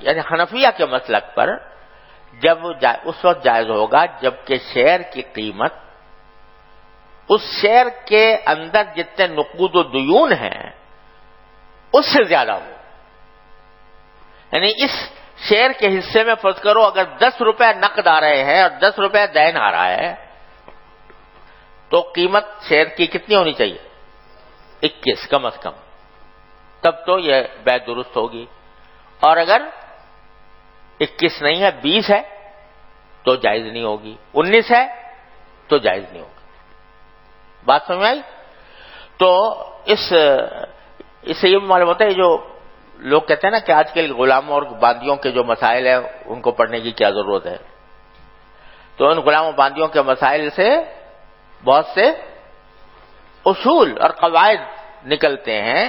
یعنی حنفیہ کے مسلک پر جب اس وقت جائز ہوگا جبکہ شیئر کی قیمت اس شیئر کے اندر جتنے نقود و دیون ہیں اس سے زیادہ ہو. یعنی اس شیئر کے حصے میں فرض کرو اگر 10 روپے نقد آ رہے ہیں اور 10 روپے دین آ رہا ہے تو قیمت شیئر کی کتنی ہونی چاہیے؟ 21 کم از کم. تب تو یہ بیع درست ہوگی. اور اگر 21 نہیں ہے 20 ہے تو جائز نہیں ہوگی, 19 ہے تو جائز نہیں ہوگی. بات سمجھ میں آئی؟ تو اس سے یہ معلوم ہوتا ہے جو لوگ کہتے ہیں نا کہ آج کل غلاموں اور باندیوں کے جو مسائل ہیں ان کو پڑھنے کی کیا ضرورت ہے. تو ان غلاموں باندیوں کے مسائل سے بہت سے اصول اور قواعد نکلتے ہیں,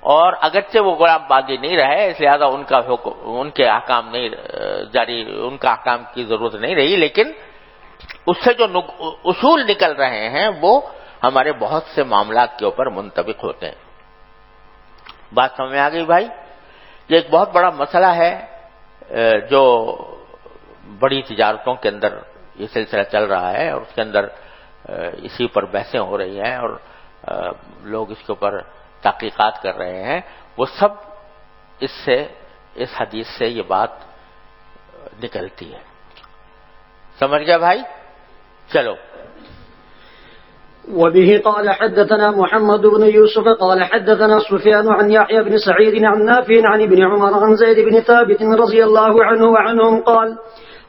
اور اگرچہ وہ غلام باندی نہیں رہے اس لہذا ان کا حکم ان کے احکام نہیں جاری, ان کا احکام کی ضرورت نہیں رہی, لیکن اس سے جو اصول نکل رہے ہیں وہ ہمارے بہت سے معاملات کے اوپر منطبق ہوتے ہیں. بات سمجھ میں آ گئی بھائی؟ یہ ایک بہت بڑا مسئلہ ہے جو بڑی تجارتوں کے اندر یہ سلسلہ چل رہا ہے, اور اس کے اندر اسی پر بحثیں ہو رہی ہیں اور لوگ اس کے اوپر تحقیقات کر رہے ہیں. وہ سب اس حدیث سے یہ بات نکلتی ہے. سمجھ گیا بھائی؟ چلو. وبه قال حدثنا محمد بن يوسف قال حدثنا سفيان عن يحيى بن سعيد عن نافع عن ابن عمر عن زيد بن ثابت رضي الله عنه وعنهم قال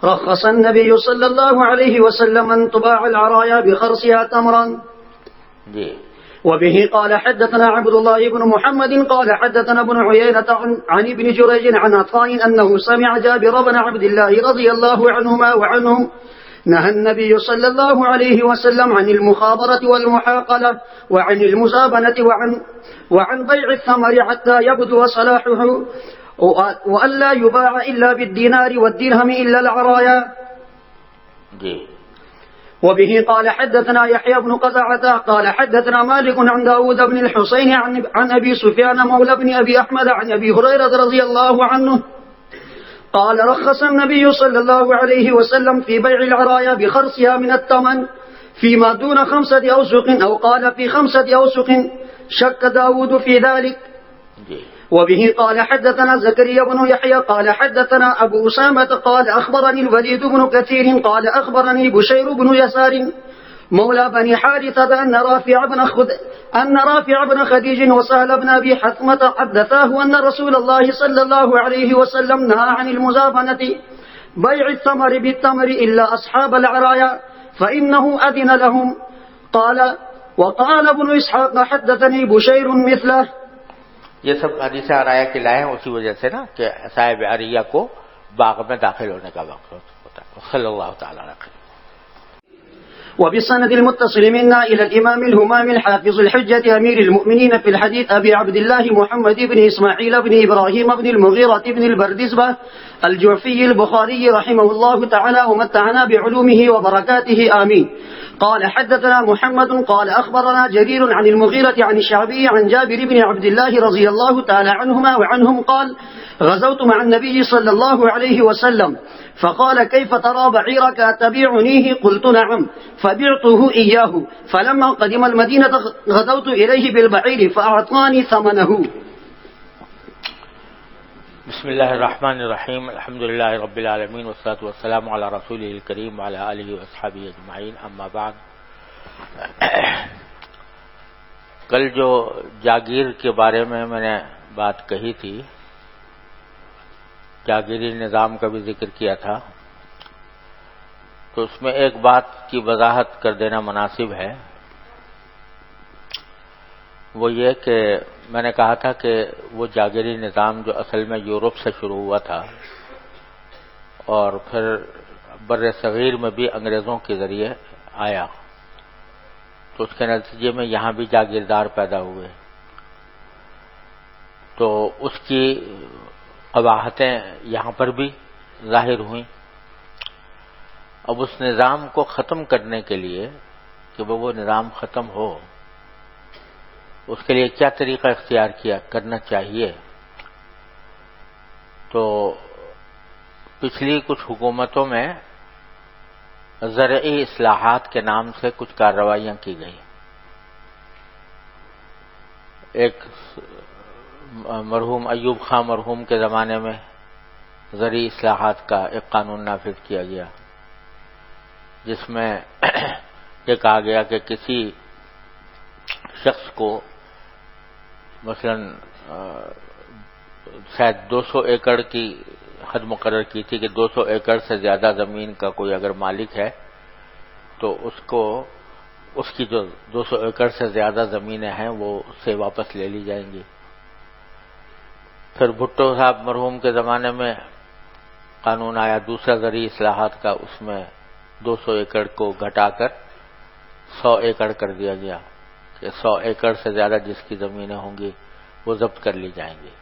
رخص النبي صلى الله عليه وسلم أن تباع العرايا بخرصها تمرا. وبه قال حدثنا عبد الله بن محمد قال حدثنا ابن عيينة عن ابن جريج عن عطاء أنه سمع جابر بن عبد الله رضي الله عنهما وعنهم نهى النبي صلى الله عليه وسلم عن المخابرة والمحاقلة وعن المزابنة وعن بيع الثمر حتى يبدو صلاحه وأن لا يباع إلا بالدينار والدرهم إلا العرايا. وبه قال حدثنا يحيى بن قزعة قال حدثنا مالك عن داود بن الحسين عن أبي سفيان مولى بن أبي أحمد عن أبي هريرة رضي الله عنه قال رخص النبي صلى الله عليه وسلم في بيع العرايا بخرصها من الثمن فيما دون 5 أوسق أو قال في 5 أوسق شك داود في ذلك. وبه قال حدثنا زكريا بن يحيى قال حدثنا أبو أسامة قال أخبرني الوليد بن كثير قال أخبرني بشير بن يسار مولى بني حارثة أن رافع بن خديج وسهل بن أبي حثمة حدثاه أن رسول الله صلى الله عليه وسلم نهى عن المزابنة بيع الثمر بالتمر إلا أصحاب العرايا فإنه أذن لهم. قال وقال ابن إسحاق حدثني بشير مثله. یہ سب حدیث عرایا کی لائے ہیں اسی وجہ سے نا کہ صاحب عریہ کو باغ میں داخل ہونے کا وقت ہوتا ہے. صلی اللہ تعالی علیہ وسلم. وبالسند المتصل منا إلى الإمام الهمام الحافظ الحجة أمير المؤمنين في الحديث أبي عبد الله محمد بن إسماعيل بن إبراهيم بن المغيرة بن البردزبة الجعفي البخاري رحمه الله تعالى ومتعنا بعلومه وبركاته آمين. قال حدثنا محمد قال أخبرنا جرير عن المغيرة عن الشعبي عن جابر بن عبد الله رضي الله تعالى عنهما وعنهم قال غزوت مع النبي صلى الله عليه وسلم فقال كيف ترى بعيرك أتبيعنيه؟ قلت نعم فبعته إياه فلما قدم المدينة غزوت إليه بالبعير فأعطاني ثمنه. بسم اللہ الرحمن الرحیم الحمد للہ رب العالمین والصلاة والسلام علی رسولہ الکریم وعلی آلہ واصحابہ اجمعین اما بعد. کل جو جاگیر کے بارے میں نے بات کہی تھی, جاگیری نظام کا بھی ذکر کیا تھا, تو اس میں ایک بات کی وضاحت کر دینا مناسب ہے. وہ یہ کہ میں نے کہا تھا کہ وہ جاگیری نظام جو اصل میں یورپ سے شروع ہوا تھا اور پھر بر صغیر میں بھی انگریزوں کے ذریعے آیا, تو اس کے نتیجے میں یہاں بھی جاگیردار پیدا ہوئے, تو اس کی قباحتیں یہاں پر بھی ظاہر ہوئیں. اب اس نظام کو ختم کرنے کے لیے کہ وہ نظام ختم ہو, اس کے لیے کیا طریقہ اختیار کرنا چاہیے, تو پچھلی کچھ حکومتوں میں زرعی اصلاحات کے نام سے کچھ کارروائیاں کی گئی. ایک مرحوم ایوب خان مرحوم کے زمانے میں زرعی اصلاحات کا ایک قانون نافذ کیا گیا، جس میں یہ کہا گیا کہ کسی شخص کو مثلا شاید 200 ایکڑ کی حد مقرر کی تھی کہ 200 ایکڑ سے زیادہ زمین کا کوئی اگر مالک ہے تو اس کی جو 200 ایکڑ سے زیادہ زمینیں ہیں وہ اس سے واپس لے لی جائیں گی. پھر بھٹو صاحب مرحوم کے زمانے میں قانون آیا دوسرا زرعی اصلاحات کا، اس میں 200 ایکڑ کو گھٹا کر 100 ایکڑ کر دیا گیا کہ 100 ایکڑ سے زیادہ جس کی زمینیں ہوں گی وہ ضبط کر لی جائیں گی.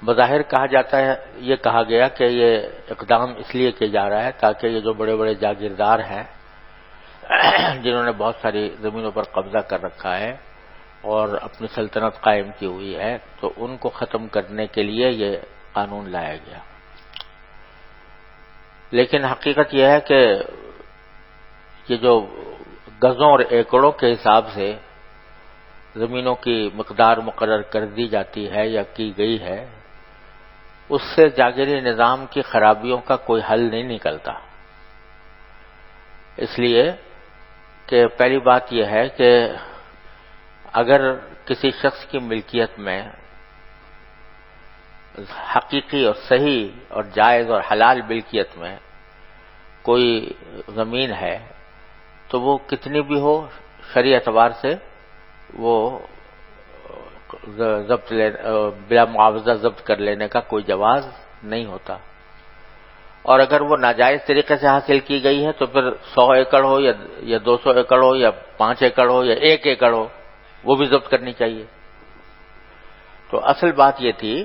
بظاہر کہا جاتا ہے، یہ کہا گیا کہ یہ اقدام اس لیے کیا جا رہا ہے تاکہ یہ جو بڑے بڑے جاگیردار ہیں جنہوں نے بہت ساری زمینوں پر قبضہ کر رکھا ہے اور اپنی سلطنت قائم کی ہوئی ہے، تو ان کو ختم کرنے کے لیے یہ قانون لایا گیا. لیکن حقیقت یہ ہے کہ یہ جو گزوں اور ایکڑوں کے حساب سے زمینوں کی مقدار مقرر کر دی جاتی ہے یا کی گئی ہے، اس سے جاگیری نظام کی خرابیوں کا کوئی حل نہیں نکلتا. اس لیے کہ پہلی بات یہ ہے کہ اگر کسی شخص کی ملکیت میں حقیقی اور صحیح اور جائز اور حلال ملکیت میں کوئی زمین ہے تو وہ کتنی بھی ہو شرعی اعتبار سے وہ ضبط بلا معاوضہ ضبط کر لینے کا کوئی جواز نہیں ہوتا. اور اگر وہ ناجائز طریقے سے حاصل کی گئی ہے تو پھر 100 ایکڑ ہو یا 200 ایکڑ ہو یا 5 ایکڑ ہو یا 1 ایکڑ ہو وہ بھی ضبط کرنی چاہیے. تو اصل بات یہ تھی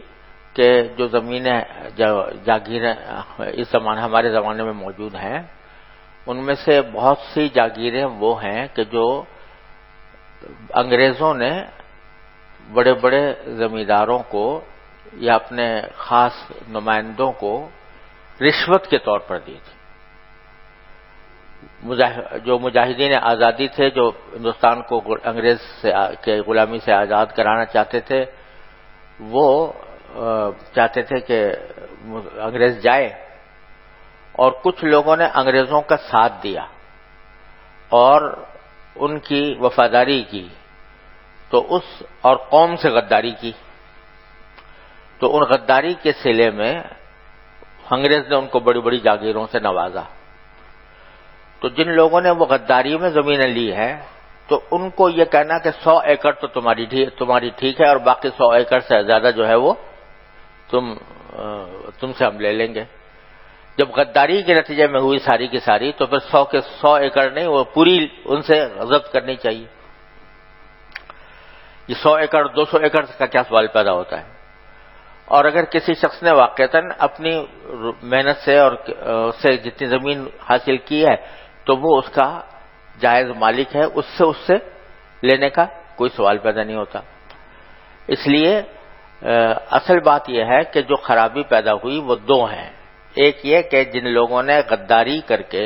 کہ جو زمینیں جاگیریں اس زمانے ہمارے زمانے میں موجود ہیں ان میں سے بہت سی جاگیریں وہ ہیں کہ جو انگریزوں نے بڑے بڑے زمینداروں کو یا اپنے خاص نمائندوں کو رشوت کے طور پر دی تھی. جو مجاہدین آزادی تھے جو ہندوستان کو انگریز کے غلامی سے آزاد کرانا چاہتے تھے، وہ چاہتے تھے کہ انگریز جائے، اور کچھ لوگوں نے انگریزوں کا ساتھ دیا اور ان کی وفاداری کی تو اور قوم سے غداری کی. تو ان غداری کے صلے میں انگریز نے ان کو بڑی بڑی جاگیروں سے نوازا. تو جن لوگوں نے وہ غداری میں زمینیں لی ہیں تو ان کو یہ کہنا کہ 100 ایکڑ تو تمہاری ٹھیک ہے اور باقی 100 ایکڑ سے زیادہ جو ہے وہ تم سے ہم لے لیں گے. جب غداری کے نتیجے میں ہوئی ساری کی ساری تو پھر 100 کے 100 ایکڑ نہیں، وہ پوری ان سے ضبط کرنی چاہیے. یہ 100 ایکڑ 200 ایکڑ کا کیا سوال پیدا ہوتا ہے؟ اور اگر کسی شخص نے واقعتاً اپنی محنت سے اور سے جتنی زمین حاصل کی ہے تو وہ اس کا جائز مالک ہے، اس سے لینے کا کوئی سوال پیدا نہیں ہوتا. اس لیے اصل بات یہ ہے کہ جو خرابی پیدا ہوئی وہ دو ہیں. ایک یہ کہ جن لوگوں نے غداری کر کے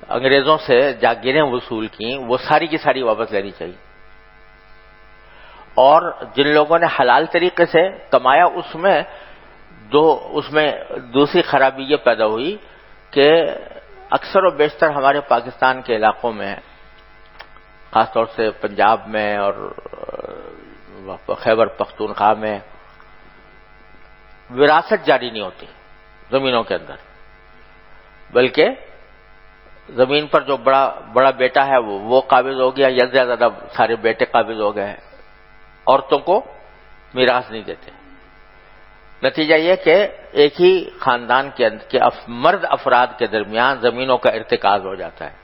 انگریزوں سے جاگیریں وصول کی وہ ساری کی ساری واپس لینی چاہیے، اور جن لوگوں نے حلال طریقے سے کمایا اس میں دوسری خرابی یہ پیدا ہوئی کہ اکثر و بیشتر ہمارے پاکستان کے علاقوں میں، خاص طور سے پنجاب میں اور خیبر پختونخوا میں، وراثت جاری نہیں ہوتی زمینوں کے اندر، بلکہ زمین پر جو بڑا بیٹا ہے وہ قابض ہو گیا یا زیادہ سارے بیٹے قابض ہو گئے ہیں، عورتوں کو میراث نہیں دیتے. نتیجہ یہ کہ ایک ہی خاندان کے مرد افراد کے درمیان زمینوں کا ارتکاز ہو جاتا ہے.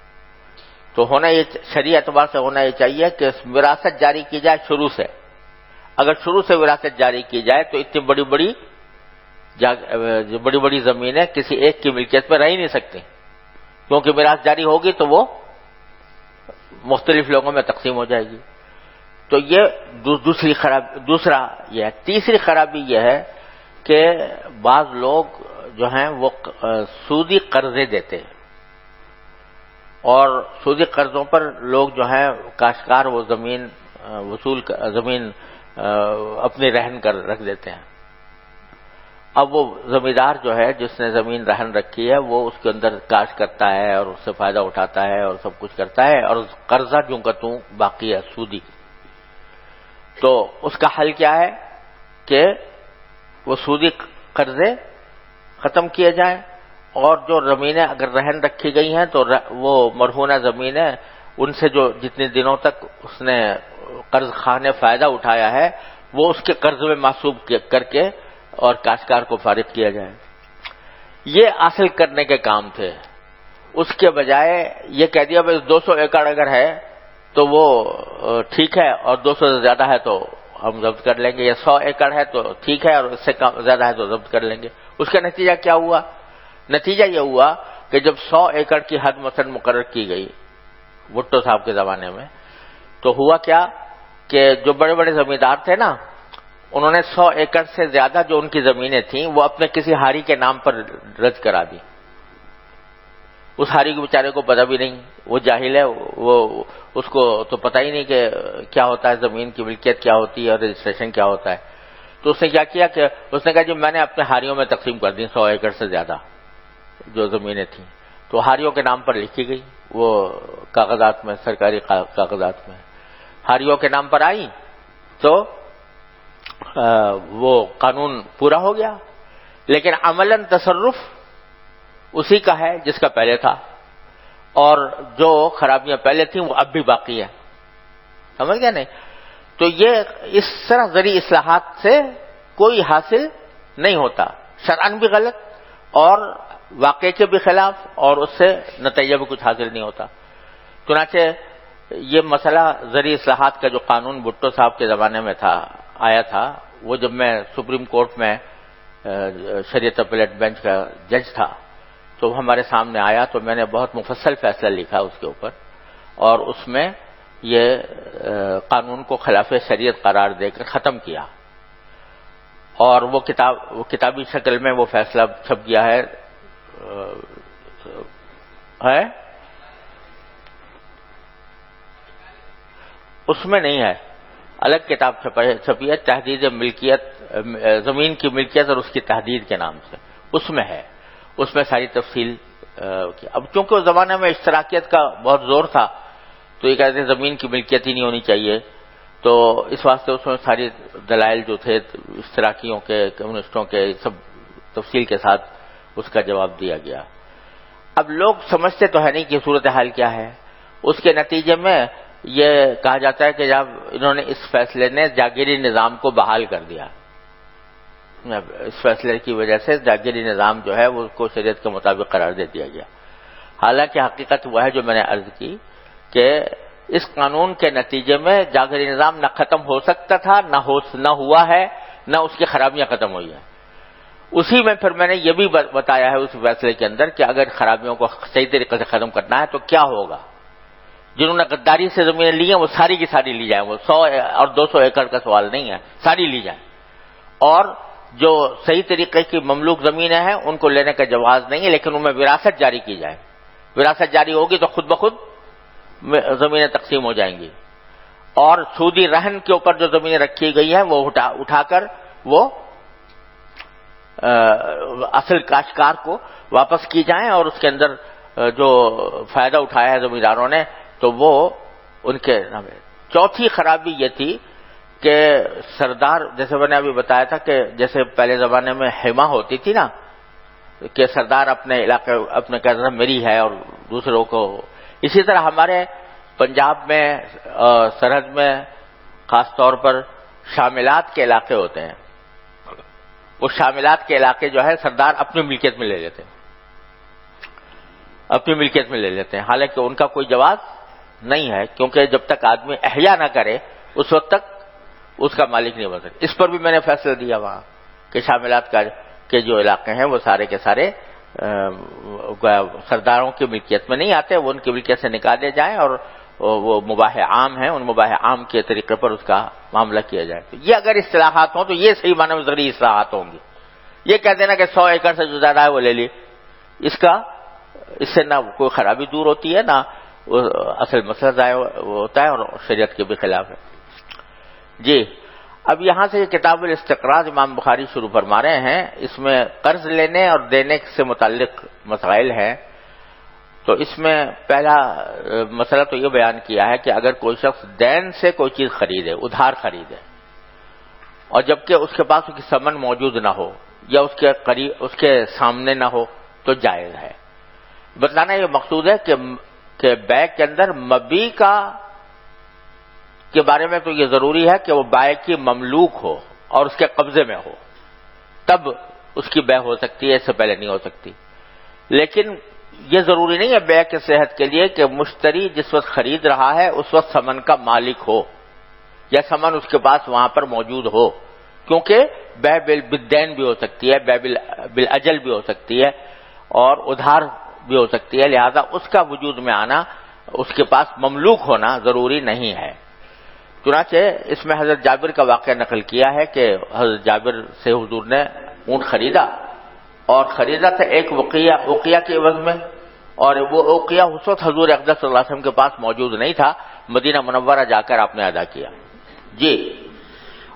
تو یہ شرعی اعتبار سے ہونا یہ چاہیے کہ وراثت جاری کی جائے شروع سے. اگر شروع سے وراثت جاری کی جائے تو اتنی بڑی بڑی زمینیں کسی ایک کی ملکیت میں رہ ہی نہیں سکتی، کیونکہ میراث جاری ہوگی تو وہ مختلف لوگوں میں تقسیم ہو جائے گی. تو یہ دوسرا یہ ہے. تیسری خرابی یہ ہے کہ بعض لوگ جو ہیں وہ سودی قرضے دیتے ہیں، اور سودی قرضوں پر لوگ جو ہیں کاشتکار وہ زمین زمین اپنی رہن کر رکھ دیتے ہیں. اب وہ زمیندار جو ہے جس نے زمین رہن رکھی ہے وہ اس کے اندر کاشت کرتا ہے اور اس سے فائدہ اٹھاتا ہے اور سب کچھ کرتا ہے، اور قرضہ جوں کا توں باقی ہے سودی. تو اس کا حل کیا ہے کہ وہ سودی قرضے ختم کیے جائیں، اور جو زمینیں اگر رہن رکھی گئی ہیں تو وہ مرہونہ زمینیں ان سے جو جتنے دنوں تک اس نے قرض خواہ نے فائدہ اٹھایا ہے وہ اس کے قرض میں محسوب کر کے اور کاشتکار کو فارغ کیا جائے. یہ حاصل کرنے کے کام تھے. اس کے بجائے یہ کہہ دیا بھائی 200 ایکڑ اگر ہے تو وہ ٹھیک ہے، اور 200 سے زیادہ ہے تو ہم ضبط کر لیں گے، یا 100 ایکڑ ہے تو ٹھیک ہے اور اس سے زیادہ ہے تو ضبط کر لیں گے. اس کا نتیجہ کیا ہوا؟ نتیجہ یہ ہوا کہ جب 100 ایکڑ کی حد مثلا مقرر کی گئی بھٹو صاحب کے زمانے میں، تو ہوا کیا کہ جو بڑے بڑے زمیندار تھے نا، انہوں نے 100 ایکڑ سے زیادہ جو ان کی زمینیں تھیں وہ اپنے کسی ہاری کے نام پر رد کرا دی. اس ہاری کے بیچارے کو پتہ بھی نہیں، وہ جاہل ہے، وہ اس کو تو پتہ ہی نہیں کہ کیا ہوتا ہے زمین کی ملکیت کیا ہوتی ہے اور رجسٹریشن کیا ہوتا ہے. تو اس نے کیا کیا کہ اس نے کہا جی میں نے اپنے ہاریوں میں تقسیم کر دی 100 ایکڑ سے زیادہ جو زمینیں تھیں، تو ہاریوں کے نام پر لکھی گئی وہ کاغذات میں، سرکاری کاغذات میں ہاریوں کے نام پر آئی، تو وہ قانون پورا ہو گیا. لیکن عملاً تصرف اسی کا ہے جس کا پہلے تھا، اور جو خرابیاں پہلے تھیں وہ اب بھی باقی ہیں. سمجھ گیا نہیں؟ تو یہ اس طرح زرعی اصلاحات سے کوئی حاصل نہیں ہوتا، شرعاً بھی غلط اور واقعے کے بھی خلاف، اور اس سے نتیجہ بھی کچھ حاصل نہیں ہوتا. چنانچہ یہ مسئلہ زرعی اصلاحات کا جو قانون بھٹو صاحب کے زمانے میں آیا تھا، وہ جب میں سپریم کورٹ میں شریعت اپیلیٹ بینچ کا جج تھا تو ہمارے سامنے آیا، تو میں نے بہت مفصل فیصلہ لکھا اس کے اوپر، اور اس میں یہ قانون کو خلاف شریعت قرار دے کر ختم کیا. اور وہ کتابی شکل میں وہ فیصلہ چھپ گیا ہے اس میں نہیں ہے، الگ کتاب چھپی ہے، تحدید ملکیت، زمین کی ملکیت اور اس کی تحدید کے نام سے، اس میں ہے، اس میں ساری تفصیل کی. اب چونکہ اس زمانے میں اشتراکیت کا بہت زور تھا تو یہ کہتے ہیں زمین کی ملکیت ہی نہیں ہونی چاہیے، تو اس واسطے اس میں ساری دلائل جو تھے اشتراکیوں کے، کمیونسٹوں کے، سب تفصیل کے ساتھ اس کا جواب دیا گیا. اب لوگ سمجھتے تو ہے نہیں کہ صورتحال کیا ہے. اس کے نتیجے میں یہ کہا جاتا ہے کہ جب انہوں نے اس فیصلے نے جاگیری نظام کو بحال کر دیا، اس فیصلے کی وجہ سے جاگیری نظام جو ہے وہ اس کو شریعت کے مطابق قرار دے دیا گیا. حالانکہ حقیقت وہ ہے جو میں نے عرض کی کہ اس قانون کے نتیجے میں جاگیری نظام نہ ختم ہو سکتا تھا، نہ ہوا ہے، نہ اس کی خرابیاں ختم ہوئی ہیں. اسی میں پھر میں نے یہ بھی بتایا ہے اس فیصلے کے اندر کہ اگر خرابیوں کو صحیح طریقے سے ختم کرنا ہے تو کیا ہوگا. جنہوں نے غداری سے زمینیں لی ہیں وہ ساری کی ساری لی جائیں، وہ 100 اور 200 ایکڑ کا سوال نہیں ہے، ساری لی جائیں. اور جو صحیح طریقے کی مملوک زمینیں ہیں ان کو لینے کا جواز نہیں ہے، لیکن ان میں وراثت جاری کی جائے. وراثت جاری ہوگی تو خود بخود زمینیں تقسیم ہو جائیں گی، اور سودی رہن کے اوپر جو زمینیں رکھی گئی ہیں وہ اٹھا کر وہ اصل کاشتکار کو واپس کی جائیں، اور اس کے اندر جو فائدہ اٹھایا ہے زمینداروں نے تو وہ ان کے نام. چوتھی خرابی یہ تھی کہ سردار، جیسے میں نے ابھی بتایا تھا کہ جیسے پہلے زمانے میں حما ہوتی تھی نا، کہ سردار اپنے علاقے اپنے کہتا میری ہے اور دوسروں کو، اسی طرح ہمارے پنجاب میں سرحد میں خاص طور پر شاملات کے علاقے ہوتے ہیں. وہ شاملات کے علاقے جو ہے سردار اپنی ملکیت میں لے لیتے ہیں، اپنی ملکیت میں لے لیتے ہیں، حالانکہ ان کا کوئی جواز نہیں ہے، کیونکہ جب تک آدمی احیا نہ کرے اس وقت تک اس کا مالک نہیں بن سکتا. اس پر بھی میں نے فیصلہ دیا وہاں کہ شاملات کے جو علاقے ہیں وہ سارے کے سارے سرداروں کی ملکیت میں نہیں آتے، وہ ان کی ملکیت سے نکالے جائیں اور وہ مباح عام ہیں، ان مباح عام کے طریقے پر اس کا معاملہ کیا جائے. تو یہ اگر اصلاحات ہوں تو یہ صحیح معنی میں زرعی اصلاحات ہوں گی. یہ کہہ دینا کہ 100 ایکڑ سے جو زیادہ ہے وہ لے لی، اس سے نہ کوئی خرابی دور ہوتی ہے، نہ اصل مسئلہ ضائع ہوتا ہے، اور شریعت کے بھی خلاف ہے۔ جی، اب یہاں سے یہ کتاب الاستقراض امام بخاری شروع فرما رہے ہیں، اس میں قرض لینے اور دینے سے متعلق مسائل ہیں۔ تو اس میں پہلا مسئلہ تو یہ بیان کیا ہے کہ اگر کوئی شخص دین سے کوئی چیز خریدے، ادھار خریدے، اور جبکہ اس کے پاس اس کی ثمن موجود نہ ہو یا اس کے سامنے نہ ہو تو جائز ہے۔ بتلانا یہ مقصود ہے کہ بیع کے اندر مبیع کے بارے میں تو یہ ضروری ہے کہ وہ بائع کی مملوک ہو اور اس کے قبضے میں ہو، تب اس کی بیع ہو سکتی ہے، اس سے پہلے نہیں ہو سکتی۔ لیکن یہ ضروری نہیں ہے بیع کی صحت کے لیے کہ مشتری جس وقت خرید رہا ہے اس وقت ثمن کا مالک ہو یا ثمن اس کے پاس وہاں پر موجود ہو، کیونکہ بیع بالدین بھی ہو سکتی ہے، بیع بالاجل بھی ہو سکتی ہے، اور ادھار بھی ہو سکتی ہے، لہذا اس کا وجود میں آنا، اس کے پاس مملوک ہونا ضروری نہیں ہے۔ چنانچہ اس میں حضرت جابر کا واقعہ نقل کیا ہے کہ حضرت جابر سے حضور نے اونٹ خریدا، اور خریدا تھا ایک وقیہ کے عوض میں، اور وہ وقیہ اس وقت حضور اقدس صلی اللہ علیہ وسلم کے پاس موجود نہیں تھا، مدینہ منورہ جا کر آپ نے ادا کیا۔ جی،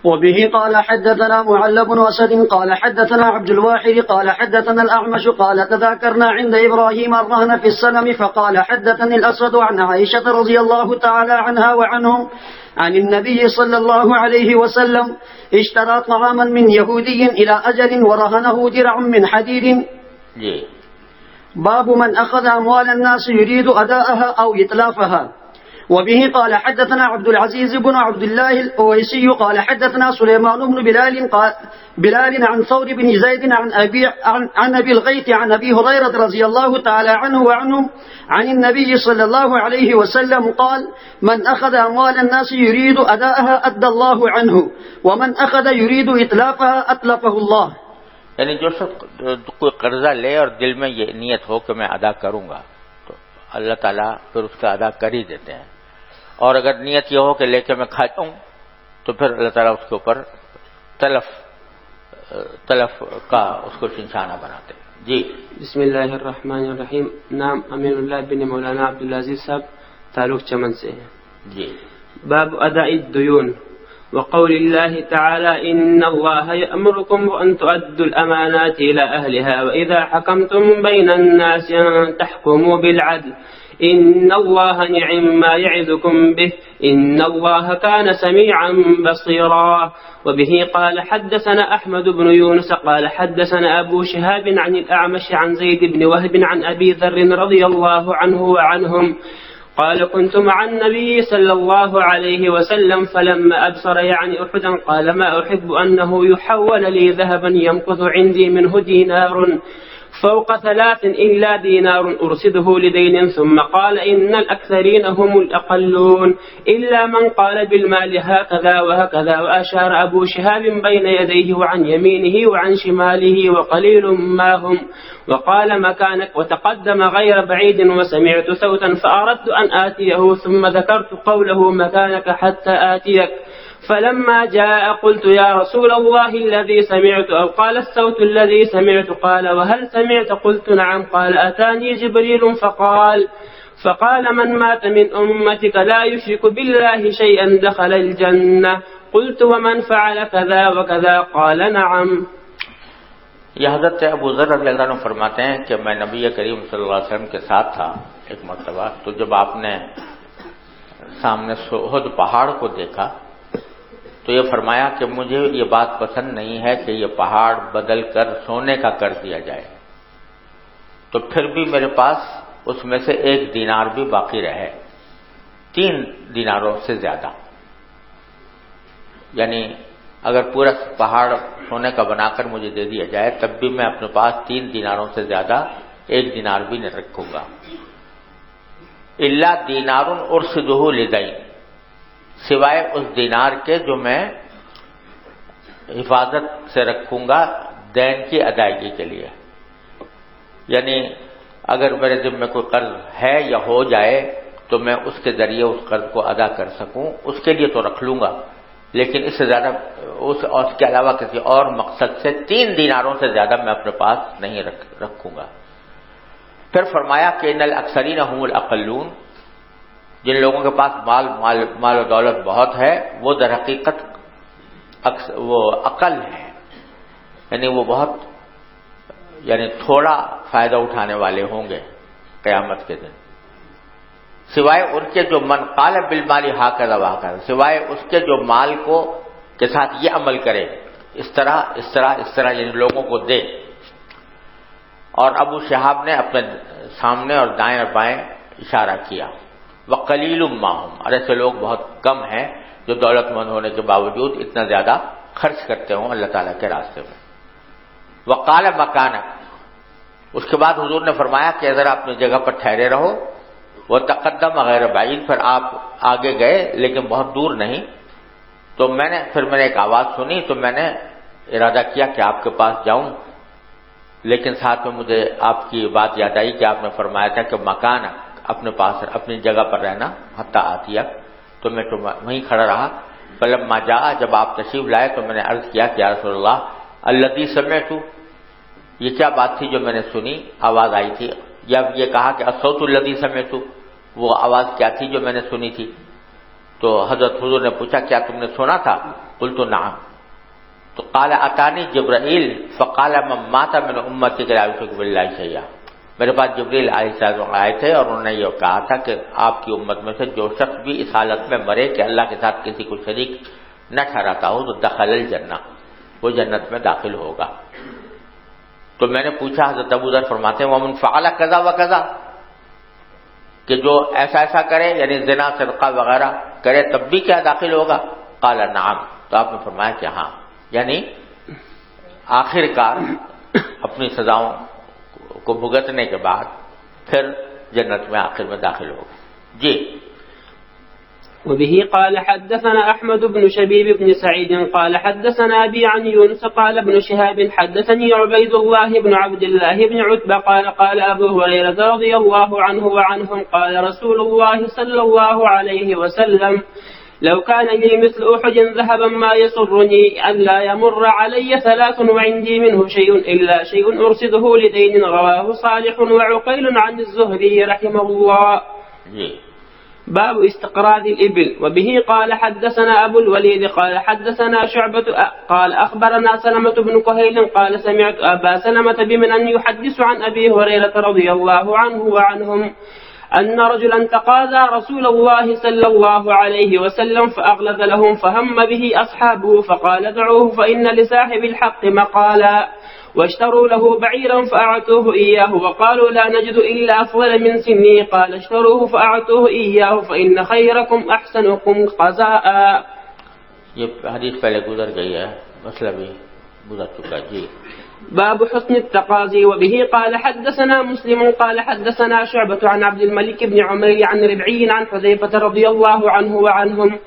وبه قال حدثنا معل بن أسد قال حدثنا عبد الواحد قال حدثنا الأعمش قال تذاكرنا عند إبراهيم الرهن في السلم فقال حدثني الأسود عن عائشة رضي الله تعالى عنها وعنهم عن النبي صلى الله عليه وسلم اشترى طعاما من يهودي إلى أجل ورهنه درع من حديد. باب من أخذ أموال الناس يريد أداءها أو إتلافها. وبه قال حدثنا عبد العزيز بن عبد الله الأويسي قال حدثنا سليمان بن بلال عن ثور بن زيد عن أبي الغيث عن أبي هريرة رضي الله تعالى عنه وعنهم عن النبي صلى الله عليه وسلم قال من أخذ أموال الناس يريد أداءها أدى الله عنه ومن أخذ يريد إتلافها أتلفه الله. یعنی جو شخص کوئی قرضہ لے اور دل میں یہ نیت ہو کہ میں ادا کروں گا تو اللہ تعالیٰ پھر اس کا ادا کر ہی دیتے ہیں، اور اگر نیت یہ ہو کہ لے کے میں کھا جاؤں تو پھر اللہ تعالیٰ اس کے اوپر تلف کا اس کو نشانہ بناتے ہیں. جی، بسم اللہ الرحمن الرحیم. نام امین اللہ بن مولانا عبدالعزیز صاحب، تعلق چمن سے ہے. جی، باب اداء الدیون وقول الله تعالى إن الله يأمركم أن تؤدوا الأمانات إلى أهلها وإذا حكمتم بين الناس أن تحكموا بالعدل إن الله نعم ما يعظكم به إن الله كان سميعا بصيرا. وبه قال حدثنا أحمد بن يونس قال حدثنا أبو شهاب عن الأعمش عن زيد بن وهب عن أبي ذر رضي الله عنه وعنهم قال كنت مع النبي صلى الله عليه وسلم فلما أبصر يعني أحدا قال ما أحب أنه يحول لي ذهبا يمكث عندي منه دينار فوق 3 إلا دينار أرصده لدين ثم قال إن الأكثرين هم الأقلون إلا من قال بالمال هكذا وهكذا وأشار أبو شهاب بين يديه وعن يمينه وعن شماله وقليل ما هم وقال مكانك وتقدم غير بعيد وسمعت صوتا فأردت أن آتيه ثم ذكرت قوله مكانك حتى آتيك فلما جاء قلت يا رسول الله الذي سمعت أو قال الصوت الذي سمعت قال وهل سمعت قلت نعم قال أتاني جبريل فقال من مات من أمتك لا يشرك بالله شيئا دخل الجنة قلت ومن فعل كذا وكذا قال نعم. یہ حضرت ابو ذر رضی اللہ عنہ فرماتے ہیں کہ میں نبی کریم صلی اللہ علیہ وسلم کے ساتھ تھا ایک مرتبہ، تو جب آپ نے سامنے احد پہاڑ کو دیکھا تو یہ فرمایا کہ مجھے یہ بات پسند نہیں ہے کہ یہ پہاڑ بدل کر سونے کا کر دیا جائے، تو پھر بھی میرے پاس اس میں سے 1 دینار بھی باقی رہے، 3 دیناروں سے زیادہ، یعنی اگر پورا پہاڑ سونے کا بنا کر مجھے دے دیا جائے تب بھی میں اپنے پاس 3 دیناروں سے زیادہ 1 دینار بھی نہیں رکھوں گا. الا دینار ارصدہ لدین، سوائے اس دینار کے جو میں حفاظت سے رکھوں گا دین کی ادائیگی کے لیے، یعنی اگر میرے ذمہ کوئی قرض ہے یا ہو جائے تو میں اس کے ذریعے اس قرض کو ادا کر سکوں، اس کے لیے تو رکھ لوں گا، لیکن اس سے زیادہ اس کے علاوہ کسی اور مقصد سے 3 دیناروں سے زیادہ میں اپنے پاس نہیں رکھوں گا۔ پھر فرمایا کہ ان الاکثرین هم الاقلون، جن لوگوں کے پاس مال و دولت بہت ہے وہ در حقیقت وہ اقل ہیں، یعنی وہ بہت تھوڑا فائدہ اٹھانے والے ہوں گے قیامت کے دن، سوائے ان کے جو من قال بالمال ہاکذا وہاکذا، سوائے اس کے جو مال کے ساتھ یہ عمل کرے، اس طرح یعنی لوگوں کو دے۔ اور ابو شہاب نے اپنے سامنے اور دائیں اور بائیں اشارہ کیا، وقلیل ما هم، اور ایسے لوگ بہت کم ہیں جو دولت مند ہونے کے باوجود اتنا زیادہ خرچ کرتے ہوں اللہ تعالیٰ کے راستے میں۔ وقال مکانک، اس کے بعد حضور نے فرمایا کہ ذرا اپنی جگہ پر ٹھہرے رہو، وہ تقدم غیر بعید، پھر آپ آگے گئے لیکن بہت دور نہیں، تو میں نے ایک آواز سنی تو میں نے ارادہ کیا کہ آپ کے پاس جاؤں، لیکن ساتھ میں مجھے آپ کی بات یاد آئی کہ آپ نے فرمایا تھا کہ مکان اپنے پاس اپنی جگہ پر رہنا حتی آتیہ، تو میں تو وہیں کھڑا رہا۔ فلما جاء، جب آپ تشریف لائے تو میں نے عرض کیا کہ یا رسول اللہ الذی سمعت، یہ کیا بات تھی جو میں نے سنی، آواز آئی تھی، یا یہ کہا کہ الصوت الذی سمعت، وہ آواز کیا تھی جو میں نے سنی تھی؟ تو حضرت حضور نے پوچھا کیا تم نے سنا تھا؟ قلت نعم، تو قال اتانی جبرائیل فقال من مات من امتی لا یشرک باللہ شیئا، میرے پاس جبریل علیہ السلام آئے تھے اور انہوں نے یہ کہا تھا کہ آپ کی امت میں سے جو شخص بھی اس حالت میں مرے کہ اللہ کے ساتھ کسی کو شریک نہ ٹھہراتا ہو تو دخل الجنہ، وہ جنت میں داخل ہوگا۔ تو میں نے پوچھا، حضرت ابو ذر فرماتے ہیں ومن فعل کذا وکذا، کہ جو ایسا کرے یعنی زنا صدقہ وغیرہ کرے تب بھی کیا داخل ہوگا؟ قال نعم، تو آپ نے فرمایا کہ ہاں، یعنی آخر کار اپنی سزاؤں کو بھگتنے کے بعد پھر جنت میں آخر میں داخل ہوگا۔ جی۔ وبه قال حدثنا أحمد بن شبيب بن سعيد قال حدثنا أبي عن يونس قال ابن شهاب حدثني عبيد الله بن عبد الله بن عتبة قال أبو هريرة رضي الله عنه وعنهم قال رسول الله صلى الله عليه وسلم لو كان لي مثل أحد ذهبا ما يسرني أن لا يمر علي 3 وعندي منه شيء إلا شيء أرصده لدين، رواه صالح وعقيل عن الزهري رحمه الله. باب استقراض الإبل. وبه قال حدثنا أبو الوليد قال حدثنا شعبة قال أخبرنا سلمة بن كهيل قال سمعت أبا سلمة بمن يحدث عن أبي هريرة رضي الله عنه وعنهم أن رجلا تقاضى رسول الله صلى الله عليه وسلم فأغلظ لهم فهم به أصحابه فقال دعوه فإن لصاحب الحق مقالا، واشتروا له بعيرا فأعطوه إياه وقالوا لا نجد إلا أفضل من سنه، قال اشتروه فأعطوه إياه فإن خيركم أحسنكم قضاء. یہ حدیث پہلے گزر گئی ہے، مسئلہ بھی گزر چکا. جی. باب حسن التقاضي. وبه قال حدثنا مسلم قال حدثنا شعبة عن عبد الملك بن عمير عن ربعي عن حذيفة رضي الله عنه وعنهم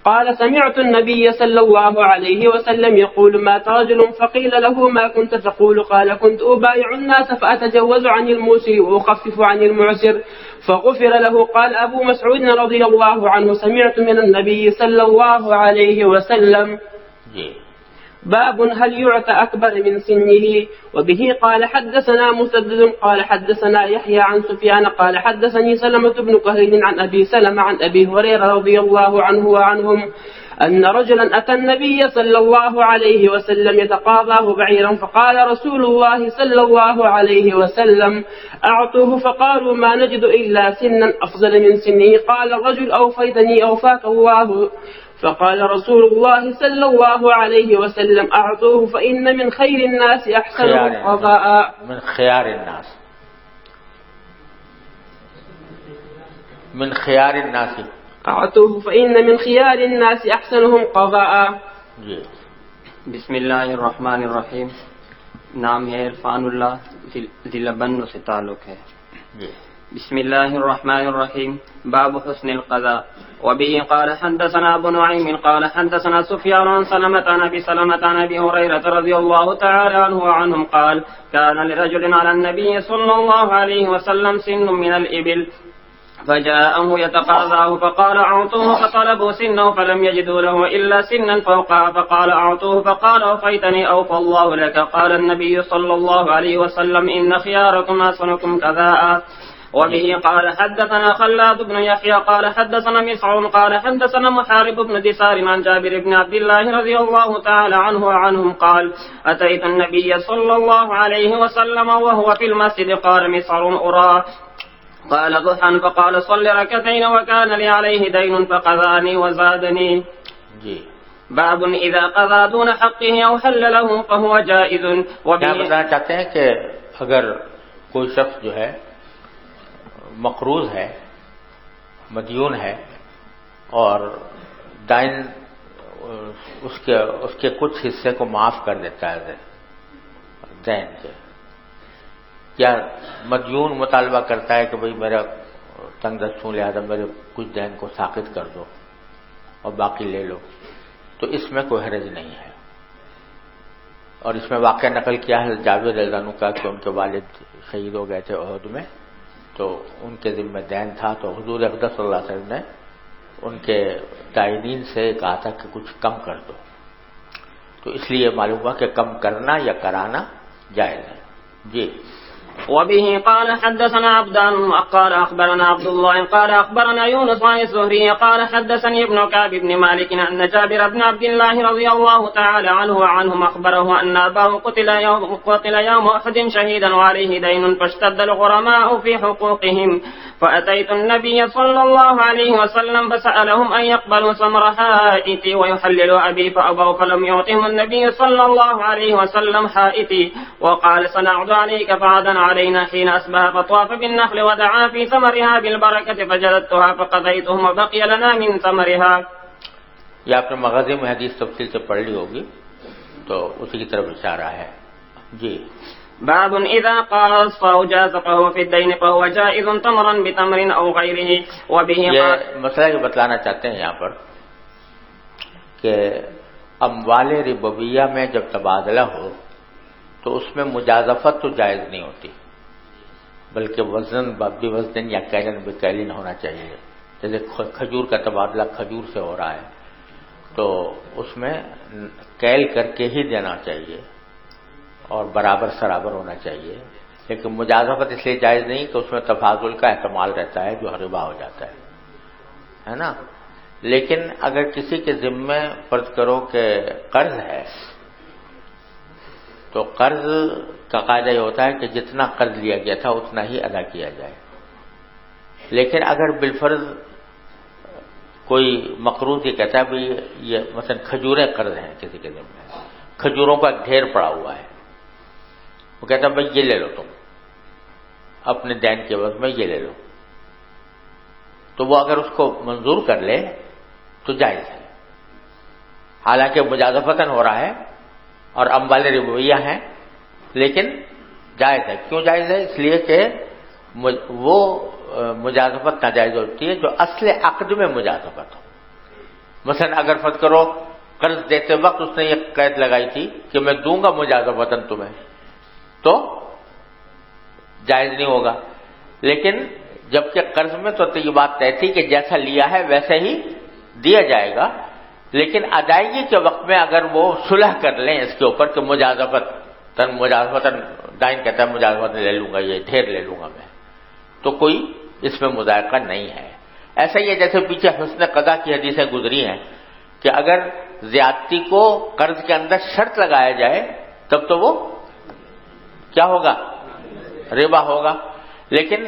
قال سمعت النبي صلى الله عليه وسلم يقول مات رجل فقيل له ما كنت تقول؟ قال كنت أبايع الناس فأتجوز عن الموسر وأخفف عن المعسر فغفر له. قال أبو مسعود رضي الله عنه سمعت من النبي صلى الله عليه وسلم. باب هل يعطى أكبر من سنه. وبه قال حدثنا مسدد قال حدثنا يحيى عن سفيان قال حدثني سلمة بن كهيل عن أبي سلمة عن أبي هريرة رضي الله عنه وعنهم أن رجلا أتى النبي صلى الله عليه وسلم يتقاضاه بعيرا فقال رسول الله صلى الله عليه وسلم أعطوه فقالوا ما نجد إلا سنا أفضل من سنه. قال الرجل أوفيتني أوفاك الله. فقال رسول الله صلى الله عليه وسلم أعطوه فإن من خير الناس أحسنهم قضاء. من خيار الناس، من خيار الناس أعطوه فإن من خيار الناس أحسنهم قضاء. بسم اللہ الرحمن الرحیم. نام ہے عرفان اللہ، ذلبن سے تعلق ہے. بسم اللہ الرحمن الرحیم. باب حسن القضاء. وبه قال حدثنا ابو نعيم قال حدثنا سفيان عن سلمة عن ابي سلمة عن ابي هريرة رضي الله تعالى عنه وعنهم قال كان لرجل على النبي صلى الله عليه وسلم سن من الإبل فجاءه يتقاضاه فقال أعطوه فطلبوا سنه فلم يجدوا له إلا سنا فوقها فقال أعطوه فقال أوفيتني أوفى الله لك. قال النبي صلى الله عليه وسلم إن خياركم أحسنكم كذاء. وبه قال حدثنا خلاد بن يحيى قال حدثنا مسعر قال حدثنا محارب بن دثار عن جابر بن عبد الله رضي الله تعالى عنه وعنهم قال أتيت النبي صلى الله عليه وسلم وهو في المسجد قال مسعر أراه قال ضحى فقال صل ركعتين وكان لي عليه دين فقضاني وزادني. باب اذا قضى دون حقه او حل له فهو جائز. کیا بتانا چاہتے ہیں کہ اگر کوئی شخص جو ہے مقروض ہے، مدیون ہے، اور دائن اس کے کچھ حصے کو معاف کر دیتا ہے دین کے، کیا مدیون مطالبہ کرتا ہے کہ بھئی میرا تنگ دست ہوں لہذا میرے کچھ دین کو ساقط کر دو اور باقی لے لو، تو اس میں کوئی حرج نہیں ہے. اور اس میں واقعہ نقل کیا ہے جابر رضی اللہ عنہ کا کہ ان کے والد شہید ہو گئے تھے احد میں، تو ان کے ذمہ دین تھا، تو حضور اقدس صلی اللہ علیہ وسلم نے ان کے دائنین سے کہا تھا کہ کچھ کم کر دو، تو اس لیے معلوم ہوا کہ کم کرنا یا کرانا جائز ہے. جی. وبه قال حدثنا عبدان قال أخبرنا عبد الله قال أخبرنا يونس عن الزهري قال حدثني ابن كعب بن مالك أن جابر بن عبد الله رضي الله تعالى عنه وعنهم أخبره أن أباه قتل يوم أحد شهيدا وعليه دين فاشتد الغرماء في حقوقهم فأتيت النبي صلى الله عليه وسلم فسألهم أن يقبلوا ثمر حائتي ويحللوا أبي فأبوا فلم يعطهم النبي صلى الله عليه وسلم حائتي وقال سنعد عليك فعدا علينا حين أصبح فطاف بالنخل ودعا في ثمرها بالبركة فجددتها فقضيتهم وبقي لنا من ثمرها. یہ آپ نے مغازی میں حدیث تفصیل سے پڑھ لی ہوگی تو اسی کی طرف اشارہ ہے. جی. باب اذا قاص او جاز فهو في الدين فهو جائز تمرا بتمر او غيره. وبه یہ مسئلہ یہ بتلانا چاہتے ہیں یہاں پر کہ اموال ربویہ میں جب تبادلہ ہو تو اس میں مجازفت تو جائز نہیں ہوتی، بلکہ وزن بوزن یا کیلن بکیلن ہونا چاہیے. جیسے کھجور کا تبادلہ کھجور سے ہو رہا ہے تو اس میں کیل کر کے ہی دینا چاہیے اور برابر سرابر ہونا چاہیے. لیکن مجازفت اس لیے جائز نہیں کہ اس میں تفاضل کا احتمال رہتا ہے جو ربا ہو جاتا ہے نا. لیکن اگر کسی کے ذمے فرض کرو کہ قرض ہے تو قرض کا قاعدہ یہ ہوتا ہے کہ جتنا قرض لیا گیا تھا اتنا ہی ادا کیا جائے. لیکن اگر بالفرض کوئی مقروض یہ کہتا ہے بھئی یہ مثلا کھجوریں قرض ہیں کسی کے ذمے، کھجوروں کا ڈھیر پڑا ہوا ہے، وہ کہتا ہے بھئی یہ لے لو تم اپنے دین کے عوض میں یہ لے لو، تو وہ اگر اس کو منظور کر لے تو جائز ہے. حالانکہ مجازفتاً ہو رہا ہے اور اموال ربویہ ہیں لیکن جائز ہے. کیوں جائز ہے؟ اس لیے کہ وہ مجازفت ناجائز ہوتی ہے جو اصل عقد میں مجازفت ہو. مثلا اگر فرض کرو قرض دیتے وقت اس نے یہ قید لگائی تھی کہ میں دوں گا مجازفتاً تمہیں، تو جائز نہیں ہوگا. لیکن جبکہ قرض میں تو یہ بات طے تھی کہ جیسا لیا ہے ویسے ہی دیا جائے گا، لیکن ادائیگی کے وقت میں اگر وہ صلح کر لیں اس کے اوپر کہ مجازفتاً دائن کہتا ہے مجازفتاً لے لوں گا، یہ ڈھیر لے لوں گا میں، تو کوئی اس میں مذائقہ نہیں ہے. ایسا ہی ہے جیسے پیچھے حسن قضا کی حدیثیں گزری ہیں کہ اگر زیادتی کو قرض کے اندر شرط لگایا جائے تب تو وہ کیا ہوگا؟ ربا ہوگا. لیکن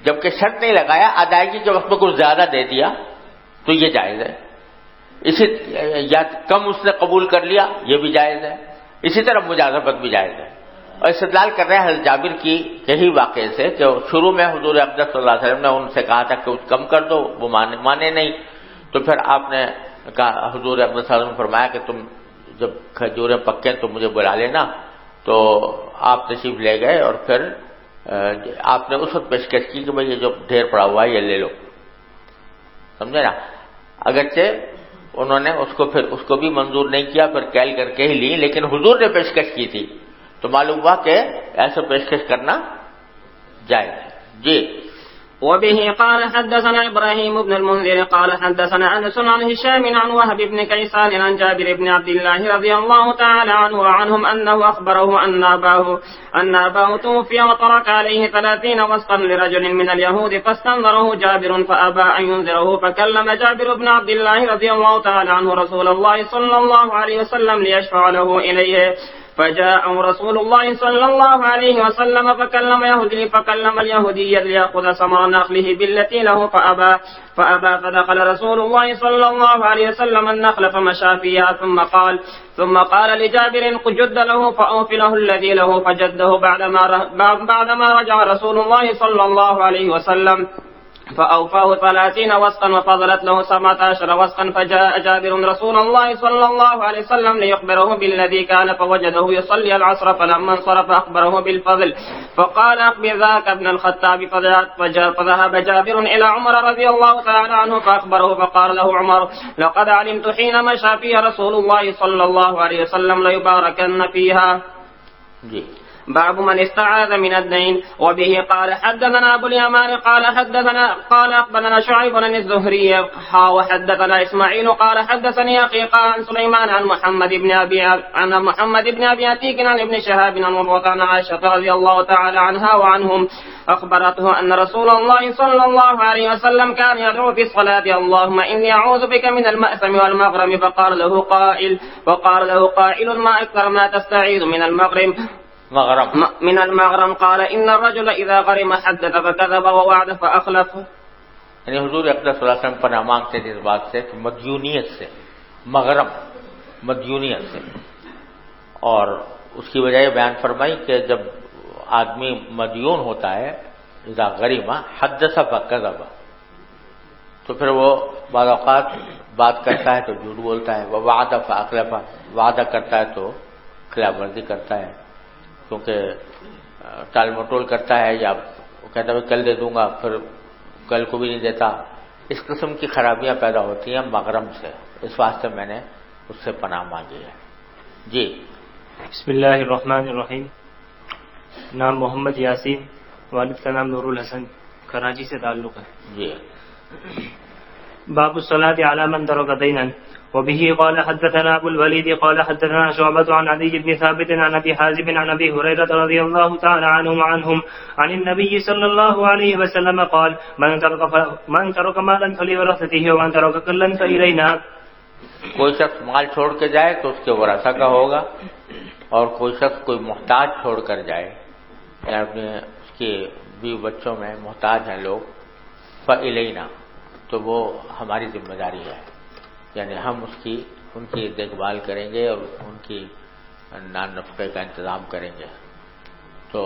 جبکہ شرط نہیں لگایا ادائیگی کے وقت میں کچھ زیادہ دے دیا تو یہ جائز ہے. اسی یا کم اس نے قبول کر لیا یہ بھی جائز ہے. اسی طرح مجازفت بھی جائز ہے. اور استدلال کر رہے ہیں حضرت جابر کی یہی واقعے سے کہ شروع میں حضور اقدس صلی اللہ علیہ وسلم نے ان سے کہا تھا کہ کچھ کم کر دو، وہ مانے نہیں، تو پھر آپ نے کہا حضور اقدس صلی اللہ علیہ وسلم نے فرمایا کہ تم جب کھجوریں پکیں تو مجھے بلا لینا. تو آپ تشریف لے گئے اور پھر آپ نے اس وقت پیشکش کی کہ بھائی یہ جو ڈھیر پڑا ہوا ہے یہ لے لو، سمجھے نا. اگرچہ انہوں نے اس کو بھی منظور نہیں کیا، پھر کیل کر کے ہی لی، لیکن حضور نے پیشکش کی تھی تو معلوم ہوا کہ ایسا پیشکش کرنا جائز ہے. جی. وبه قال حدثنا إبراهيم بن المنذر قال حدثنا أنس عن هشام عن وهب بن كيسان عن جابر بن عبد الله رضي الله تعالى عنه وعنهم أنه أخبره أن أباه توفي وترك عليه 30 وسقا لرجل من اليهود فاستنظره جابر فأبى أن ينذره فكلم جابر بن عبد الله رضي الله تعالى عنه رسول الله صلى الله عليه وسلم ليشفع له إليه فجاء رسول الله صلى الله عليه وسلم فكلم اليهودي ليأخذ ثمر نخله بالتي له فأبى فدخل رسول الله صلى الله عليه وسلم النخل فمشى فيها ثم قال لجابر جد له فأوف له الذي له فجده بعدما رجع رسول الله صلى الله عليه وسلم فأوفاه 30 وسقا وفضلت له 17 وسقا فجاء جابر رسول الله صلى الله عليه وسلم ليخبره بالذي كان فوجده يصلي العصر فلما انصرف أخبره بالفضل فقال أخبر ذاك ابن الخطاب فذهب جابر إلى عمر رضي الله تعالى عنه فأخبره فقال له عمر لقد علمت حين مشى فيها رسول الله صلى الله عليه وسلم ليباركن فيها. باب من استعاذ من الدين. وبه قال حدثنا أبو اليمان قال أخبرنا شعيب بن الزهري وحدثنا إسماعيل قال حدثني أخي عن سليمان عن محمد بن أبي عتيق عن ابن شهاب عن عروة عن عائشة رضي الله تعالى عنها وعنهم أخبرته أن رسول الله صلى الله عليه وسلم كان يدعو في الصلاة اللهم إني أعوذ بك من المأثم والمغرم فقال له قائل ما أكثر ما تستعيذ من المغرم قال إن الرجل إذا غرم حدث فكذب ووعد فأخلف. یعنی حضور اقدس صلی اللہ علیہ وسلم پناہ مانگتے تھے اس بات سے کہ مدیونیت سے، مدیونیت سے، اور اس کی وجہ بیان فرمائی کہ جب آدمی مدیون ہوتا ہے اذا غرم حدث فکذب، تو پھر وہ بعض اوقات بات کرتا ہے تو جھوٹ بولتا ہے، ووعد فأخلف، وعدہ کرتا ہے تو خلاف ورزی کرتا ہے، کیونکہ ٹال مٹول کرتا ہے یا کہتا ہے کل دے دوں گا پھر کل کو بھی نہیں دیتا. اس قسم کی خرابیاں پیدا ہوتی ہیں مغرم سے، اس واسطے میں نے اس سے پناہ مانگی ہے. جی بسم اللہ الرحمن الرحیم. نام محمد یاسین، والد کا نام نور الحسن، کراچی سے تعلق ہے. جی. باب الصلاة على من ترك دينا. وبه قال حدثنا أبو الوليد قال حدثنا شعبة عن عدي بن ثابت عن أبي حازم عن أبي هريرة رضي الله تعالى عنهم عن النبي صلى الله عليه وسلم قال من ترك مالا فلورثته ومن ترك كلا فإلينا. کوئی شخص مال چھوڑ کے جائے تو اس کے ورثہ کا ہوگا، اور کوئی شخص کوئی محتاج چھوڑ کر جائے یعنی اس کے بیوی بچوں میں محتاج ہیں لوگ، فإلینا، تو وہ ہماری ذمہ داری ہے، یعنی ہم ان کی دیکھ بھال کریں گے اور ان کی نان نفقے کا انتظام کریں گے. تو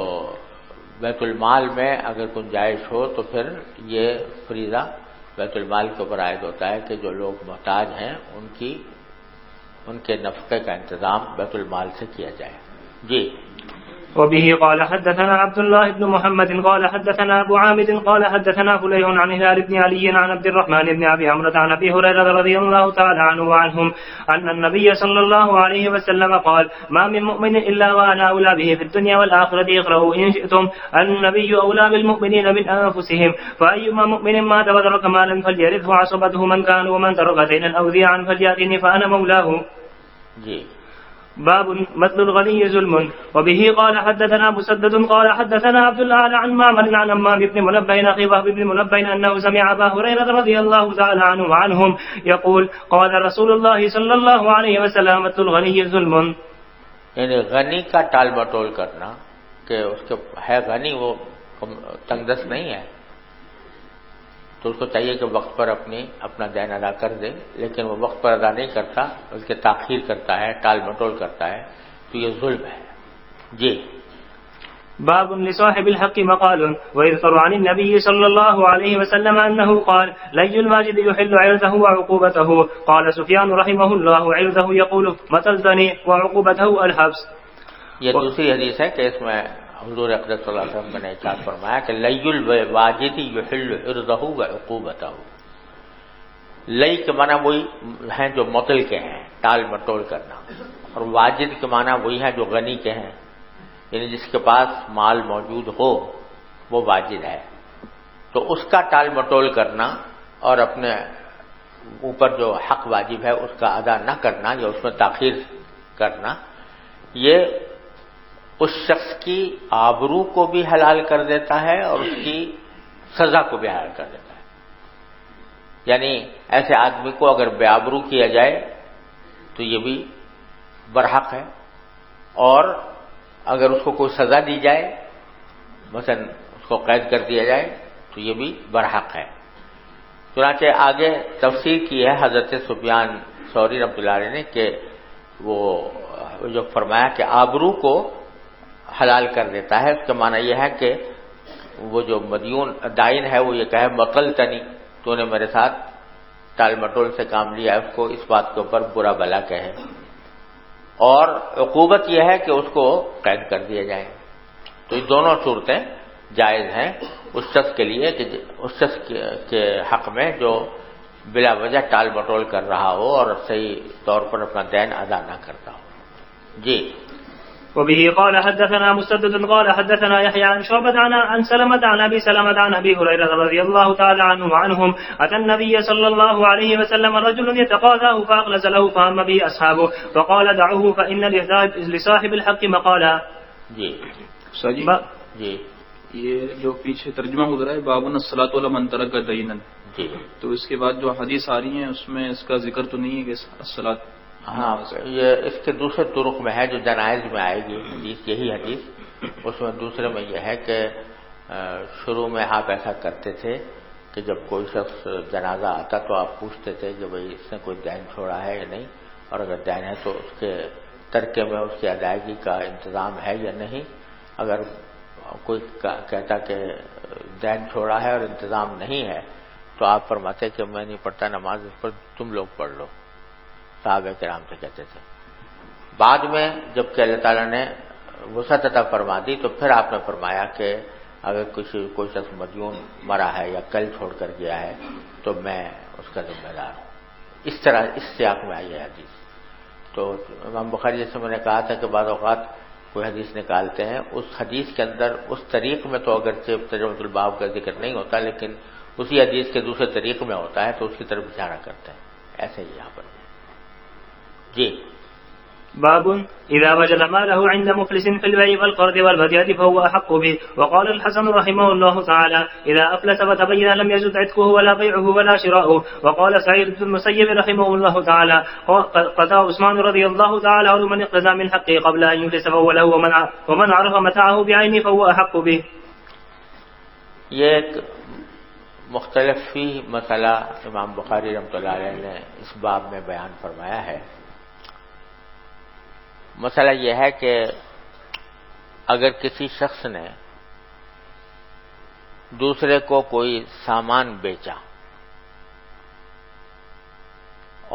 بیت المال میں اگر گنجائش ہو تو پھر یہ فریضہ بیت المال کے اوپر عائد ہوتا ہے کہ جو لوگ محتاج ہیں ان کے نفقے کا انتظام بیت المال سے کیا جائے. جی. وبه قال حدثنا عبد الله بن محمد قال حدثنا أبو عامد قال حدثنا فليح عن هلال بن علي عن عبد الرحمن بن أبي عمرة عن أبي هريرة رضي الله تعالى عنه وعنهم أن النبي صلى الله عليه وسلم قال ما من مؤمن إلا وأنا أولى به في الدنيا والآخرة اقرأوا إن شئتم النبي أولى بالمؤمنين من أنفسهم فأيما مؤمن مات وترك مالا فليرثه عصبته من كان ومن ترك دينا أو ذيعا فليأتني فأنا مولاه. جی. باب مثل الغني ظلم. وبه قال حدثنا مسدد قال حدثنا عبد الله عن معمر عن همام بن منبه أخي وهب بن منبه أنه سمع أبا هريرة رضي الله تعالى عنه وعنهم يقول قال رسول الله صلى الله عليه وسلم مثل الغني ظلم. یعنی غنی کا ٹال مٹول کرنا کہ اس کے ہے غنی، وہ تنگ دست نہیں ہے، تو اس کو چاہیے کہ وقت پر اپنا دین ادا کر دے، لیکن وہ وقت پر ادا نہیں کرتا بلکہ تاخیر کرتا ہے، ٹال مٹول کرتا ہے، تو یہ ظلم ہے. جی. باب لصاحب الحق مقال. ويذكر عن النبي صلى الله عليه وسلم أنه قال لي الواجد يحل عرضه وعقوبته. قال سفيان رحمه الله عرضه يقول مطلتني وعقوبته الحبس. یہ دوسری حدیث ہے کہ اس میں حضور اقدس صلی اللہ علیہ وسلم نے ارشاد فرمایا کہ لی الواجد یحل عرضہ وعقوبتہ. لئی کے معنی وہی ہیں جو مطل کے ہیں، ٹال مٹول کرنا، اور واجد کے معنی وہی ہیں جو غنی کے ہیں، یعنی جس کے پاس مال موجود ہو وہ واجد ہے. تو اس کا ٹال مٹول کرنا اور اپنے اوپر جو حق واجب ہے اس کا ادا نہ کرنا یا اس میں تاخیر کرنا، یہ اس شخص کی آبرو کو بھی حلال کر دیتا ہے اور اس کی سزا کو بھی حلال کر دیتا ہے. یعنی ایسے آدمی کو اگر بے آبرو کیا جائے تو یہ بھی برحق ہے، اور اگر اس کو کوئی سزا دی جائے، مثلا اس کو قید کر دیا جائے، تو یہ بھی برحق ہے. چنانچہ آگے تفسیر کی ہے حضرت سفیان ثوری رحمۃ اللہ علیہ نے کہ وہ جو فرمایا کہ آبرو کو حلال کر دیتا ہے، اس کا معنی یہ ہے کہ وہ جو مدیون دائن ہے وہ یہ کہے مقلتنی، تو نے میرے ساتھ ٹال مٹول سے کام لیا ہے، اس کو اس بات کے اوپر برا بلا کہے، اور عقوبت یہ ہے کہ اس کو قید کر دیا جائے. تو یہ دونوں صورتیں جائز ہیں اس شخص کے لیے کہ اس شخص کے حق میں جو بلا وجہ ٹال مٹول کر رہا ہو اور صحیح طور پر اپنا دین ادا نہ کرتا ہو. جی. وبه قال حدثنا مسدد قال حدثنا يحيى عن شعبة عن سلمة عن أبي سلمة عن أبي هريرة رضي الله تعالى عنه وعنهم أتى النبي صلى الله عليه وسلم رجل يتقاضاه فأغلس له فهم به أصحابه فقال دعوه فإن لصاحب الحق مقالا. جی جی یہ جو پیچھے ترجمہ گزرا ہے بابن الصلاۃ علی من ترک دینا، جی تو اس کے بعد جو حدیث آ رہی ہیں اس میں اس کا ذکر تو نہیں ہے کہ الصلاۃ، ہاں یہ اس کے دوسرے طرق میں ہے جو جنائز میں آئے گی حدیث، یہی حدیث. اس میں دوسرے میں یہ ہے کہ شروع میں آپ ایسا کرتے تھے کہ جب کوئی شخص جنازہ آتا تو آپ پوچھتے تھے کہ بھئی اس نے کوئی دین چھوڑا ہے یا نہیں، اور اگر دین ہے تو اس کے ترکے میں اس کی ادائیگی کا انتظام ہے یا نہیں. اگر کوئی کہتا کہ دین چھوڑا ہے اور انتظام نہیں ہے تو آپ فرماتے کہ میں نہیں پڑھتا نماز، اس پر تم لوگ پڑھ لو. صحابہ کرام سے کہتے تھے. بعد میں جب کہ اللہ تعالیٰ نے وسعت عطا فرما دی تو پھر آپ نے فرمایا کہ اگر کوئی شخص مدیون مرا ہے یا کل چھوڑ کر گیا ہے تو میں اس کا ذمہ دار ہوں. اس طرح اس سیاق میں آئی ہے حدیث. تو امام بخاری جیسے میں نے کہا تھا کہ بعض اوقات کوئی حدیث نکالتے ہیں، اس حدیث کے اندر اس طریق میں تو اگرچہ ترجمۃ الباب کا ذکر نہیں ہوتا لیکن اسی حدیث کے دوسرے طریق میں ہوتا ہے تو اس کی طرف اشارہ کرتے ہیں. ایسے ہی یہاں پر جی. باب إذا وجد ماله عند مفلس في البيع والقرض والهدية فهو أحق به. وقال الحسن رحمه الله تعالى إذا أفلس فتبين لم يجوز عتقه ولا بيعه ولا شراؤه. وقال سعيد بن المسيب رحمه الله تعالى قضى عثمان رضي الله تعالى عنه من اقتضى من حقه قبل أن يفلس فهو له ومن عرف متاعه بعينه فهو أحق به. یہ ایک مختلف فی مسئلہ امام بخاری رحمۃ اللہ علیہ نے اس باب میں بیان فرمایا ہے. مسئلہ یہ ہے کہ اگر کسی شخص نے دوسرے کو کوئی سامان بیچا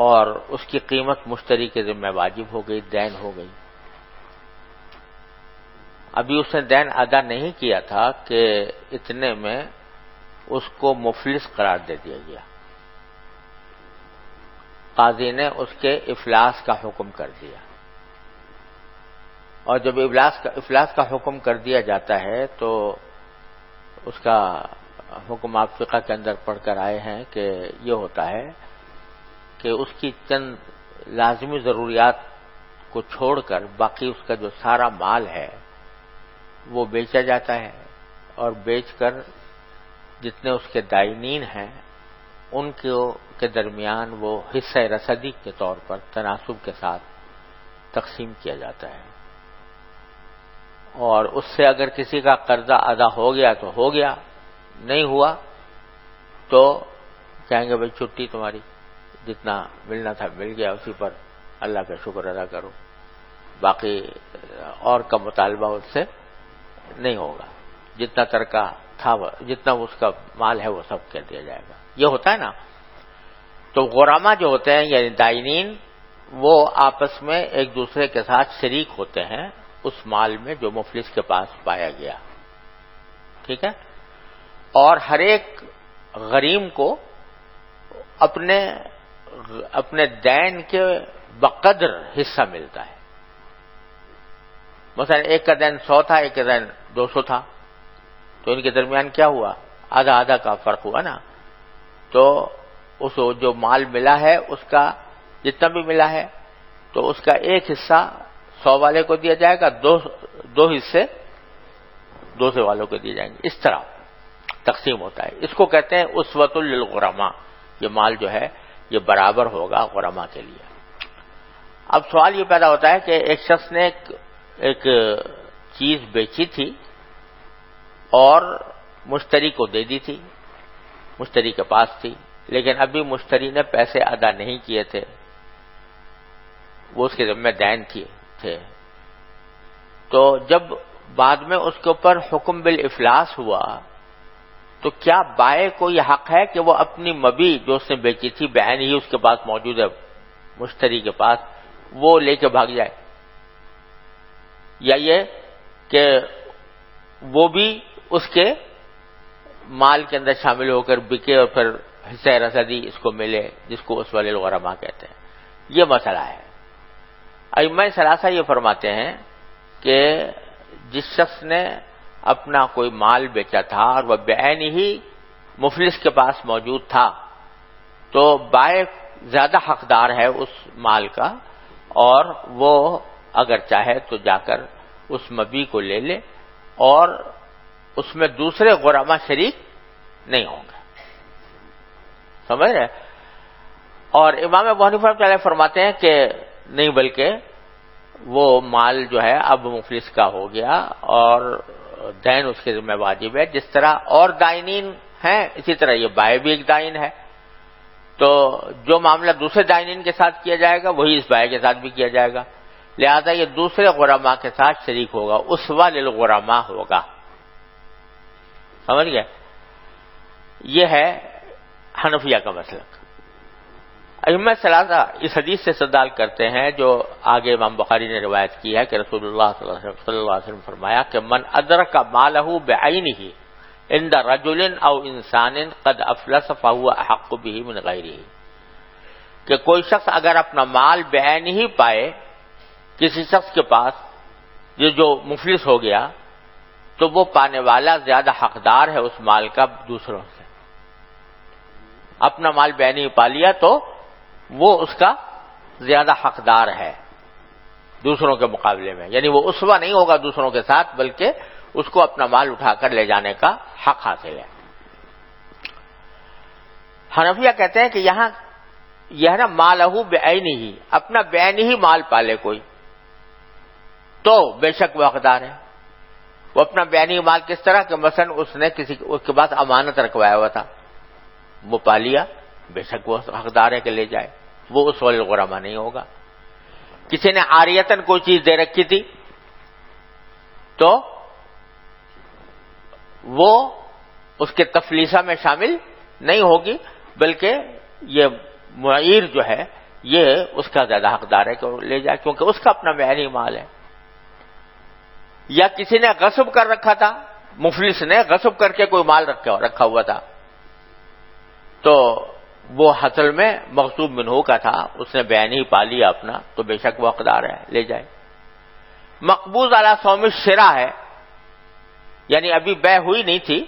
اور اس کی قیمت مشتری کے ذمہ واجب ہو گئی، دین ہو گئی، ابھی اس نے دین ادا نہیں کیا تھا کہ اتنے میں اس کو مفلس قرار دے دیا گیا. قاضی نے اس کے افلاس کا حکم کر دیا، اور جب افلاس کا حکم کر دیا جاتا ہے تو اس کا حکم آپ فقہ کے اندر پڑھ کر آئے ہیں کہ یہ ہوتا ہے کہ اس کی چند لازمی ضروریات کو چھوڑ کر باقی اس کا جو سارا مال ہے وہ بیچا جاتا ہے، اور بیچ کر جتنے اس کے دائنین ہیں ان کے درمیان وہ حصہ رسدی کے طور پر تناسب کے ساتھ تقسیم کیا جاتا ہے. اور اس سے اگر کسی کا قرضہ ادا ہو گیا تو ہو گیا، نہیں ہوا تو کہیں گے بھائی چھٹی تمہاری، جتنا ملنا تھا مل گیا، اسی پر اللہ کا شکر ادا کرو، باقی اور کا مطالبہ اس سے نہیں ہوگا، جتنا ترکہ تھا جتنا اس کا مال ہے وہ سب کر دیا جائے گا. یہ ہوتا ہے نا. تو غرامہ جو ہوتے ہیں یعنی دائنین وہ آپس میں ایک دوسرے کے ساتھ شریک ہوتے ہیں اس مال میں جو مفلس کے پاس پایا گیا. ٹھیک ہے. اور ہر ایک غریم کو اپنے دین کے بقدر حصہ ملتا ہے. مثلا ایک کا دین 100 تھا، ایک کا دین 200 تھا، تو ان کے درمیان کیا ہوا؟ آدھا آدھا کا فرق ہوا نا، تو اس جو مال ملا ہے اس کا جتنا بھی ملا ہے تو اس کا ایک حصہ 100 والے کو دیا جائے گا، دو حصے 200 والوں کو دیے جائیں گے. اس طرح تقسیم ہوتا ہے. اس کو کہتے ہیں اسوۃ للغرماء. یہ مال جو ہے یہ برابر ہوگا غرماء کے لیے. اب سوال یہ پیدا ہوتا ہے کہ ایک شخص نے ایک چیز بیچی تھی اور مشتری کو دے دی تھی، مشتری کے پاس تھی، لیکن ابھی مشتری نے پیسے ادا نہیں کیے تھے، وہ اس کے ذمہ دین تھے. تو جب بعد میں اس کے اوپر حکم بالافلاس ہوا تو کیا بائع کو یہ حق ہے کہ وہ اپنی مبیع جو اس نے بیچی تھی بعین ہی اس کے پاس موجود ہے مشتری کے پاس، وہ لے کے بھاگ جائے، یا یہ کہ وہ بھی اس کے مال کے اندر شامل ہو کر بکے اور پھر حصہ رسدی اس کو ملے، جس کو اس والے الغرماء کہتے ہیں. یہ مسئلہ ہے. ائمہ ثلاثہ یہ فرماتے ہیں کہ جس شخص نے اپنا کوئی مال بیچا تھا اور وہ بعین ہی مفلس کے پاس موجود تھا تو بائع زیادہ حقدار ہے اس مال کا، اور وہ اگر چاہے تو جا کر اس مبیع کو لے لے اور اس میں دوسرے غرماء شریک نہیں ہوں گے. سمجھ رہے؟ اور امام ابو حنیفہ رحمۃ اللہ فرماتے ہیں کہ نہیں، بلکہ وہ مال جو ہے اب مفلس کا ہو گیا اور دین اس کے ذمہ واجب ہے. جس طرح اور دائنین ہیں اسی طرح یہ بائع بھی ایک دائن ہے، تو جو معاملہ دوسرے دائنین کے ساتھ کیا جائے گا وہی اس بائع کے ساتھ بھی کیا جائے گا. لہذا یہ دوسرے غرماء کے ساتھ شریک ہوگا، اسوہ للغرماء ہوگا. سمجھ گئے؟ یہ ہے حنفیہ کا مسلک. ائمہ ثلاثہ اس حدیث سے استدلال کرتے ہیں جو آگے امام بخاری نے روایت کی ہے کہ رسول اللہ صلی اللہ علیہ وسلم فرمایا کہ من ادرک مالہ بعینہ عند رجل او انسان قد افلس فهو احق به من غیرہ، کہ کوئی شخص اگر اپنا مال بعین ہی پائے کسی شخص کے پاس جو مفلس ہو گیا تو وہ پانے والا زیادہ حقدار ہے اس مال کا دوسروں سے. اپنا مال بعین ہی پا لیا تو وہ اس کا زیادہ حقدار ہے دوسروں کے مقابلے میں، یعنی وہ اسوہ نہیں ہوگا دوسروں کے ساتھ بلکہ اس کو اپنا مال اٹھا کر لے جانے کا حق حاصل ہے. حنفیہ کہتے ہیں کہ یہاں یہ ہے نا مالہ بعینہ، اپنا بعین ہی مال پالے کوئی تو بے شک وہ حقدار ہے. وہ اپنا بعینی مال کس طرح کہ مثلا اس نے اس کے پاس امانت رکھوایا ہوا تھا، وہ پا لیا، بے شک وہ حقدار ہے کہ لے جائے، وہ اس والے غرماء نہیں ہوگا. کسی نے عاریتاً کوئی چیز دے رکھی تھی تو وہ اس کے تفلیسہ میں شامل نہیں ہوگی، بلکہ یہ معیر جو ہے یہ اس کا زیادہ حقدار ہے کہ وہ لے جائے، کیونکہ اس کا اپنا بعینی مال ہے. یا کسی نے غصب کر رکھا تھا، مفلس نے غصب کر کے کوئی مال رکھا ہوا تھا تو وہ حصل میں مغصوب منہ کا تھا، اس نے بعین ہی پا لیا اپنا تو بے شک وہ حقدار ہے، لے جائے. مقبوض علی صوم الشراء ہے، یعنی ابھی بیع ہوئی نہیں تھی،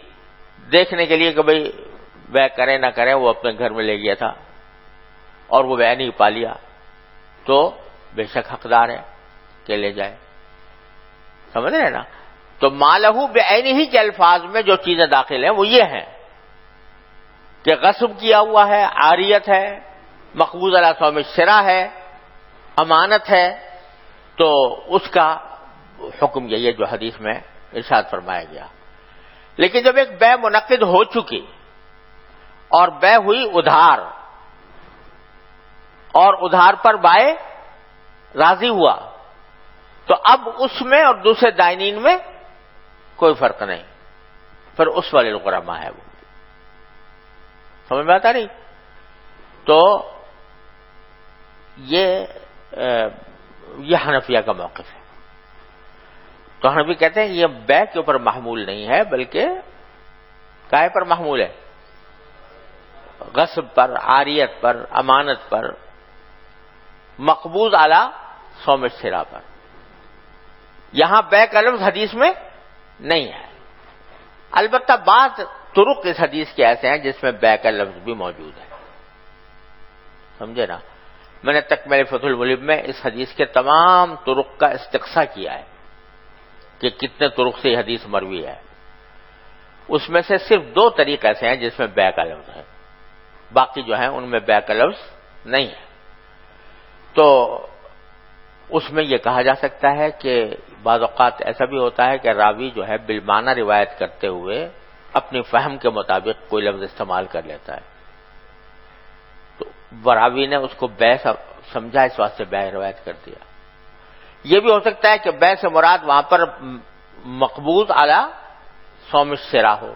دیکھنے کے لیے کہ بھئی بیع کرے نہ کرے، وہ اپنے گھر میں لے گیا تھا اور وہ بعین ہی پا لیا تو بے شک حقدار ہے کہ لے جائے. سمجھ رہے نا؟ تو مالہ بعین ہی کے الفاظ میں جو چیزیں داخل ہیں وہ یہ ہیں کہ غصب کیا ہوا ہے، عاریت ہے، مقبوض علی صوم الشراء ہے، امانت ہے، تو اس کا حکم یہی ہے جو حدیث میں ارشاد فرمایا گیا. لیکن جب ایک بیع منعقد ہو چکی اور بیع ہوئی ادھار اور ادھار پر بائع راضی ہوا تو اب اس میں اور دوسرے دائنین میں کوئی فرق نہیں، پھر اس والے الغرماء ہے. وہ سمجھ میں آتا نہیں؟ تو یہ حنفیہ کا موقف ہے. تو حنفی کہتے ہیں یہ بیع کے اوپر محمول نہیں ہے بلکہ کائے پر محمول ہے؟ غصب پر، عاریت پر، امانت پر، مقبوض اعلی صوم الشراء پر. یہاں بیع کا لفظ حدیث میں نہیں ہے. البتہ بعض طرق اس حدیث کے ایسے ہیں جس میں بے کا لفظ بھی موجود ہے. سمجھے نا؟ میں نے تکمیل فتح الملب میں اس حدیث کے تمام طرق کا استقصاء کیا ہے کہ کتنے طرق سے یہ حدیث مروی ہے. اس میں سے صرف 2 طریق ایسے ہیں جس میں بے کا لفظ ہے، باقی جو ہیں ان میں بے کا لفظ نہیں ہے. تو اس میں یہ کہا جا سکتا ہے کہ بعض اوقات ایسا بھی ہوتا ہے کہ راوی جو ہے بالمعنی روایت کرتے ہوئے اپنی فہم کے مطابق کوئی لفظ استعمال کر لیتا ہے، تو راوی نے اس کو بے سمجھا، اس واسطے بے روایت کر دیا. یہ بھی ہو سکتا ہے کہ بے سے مراد وہاں پر مقبوض اعلی صوم الشرا ہو.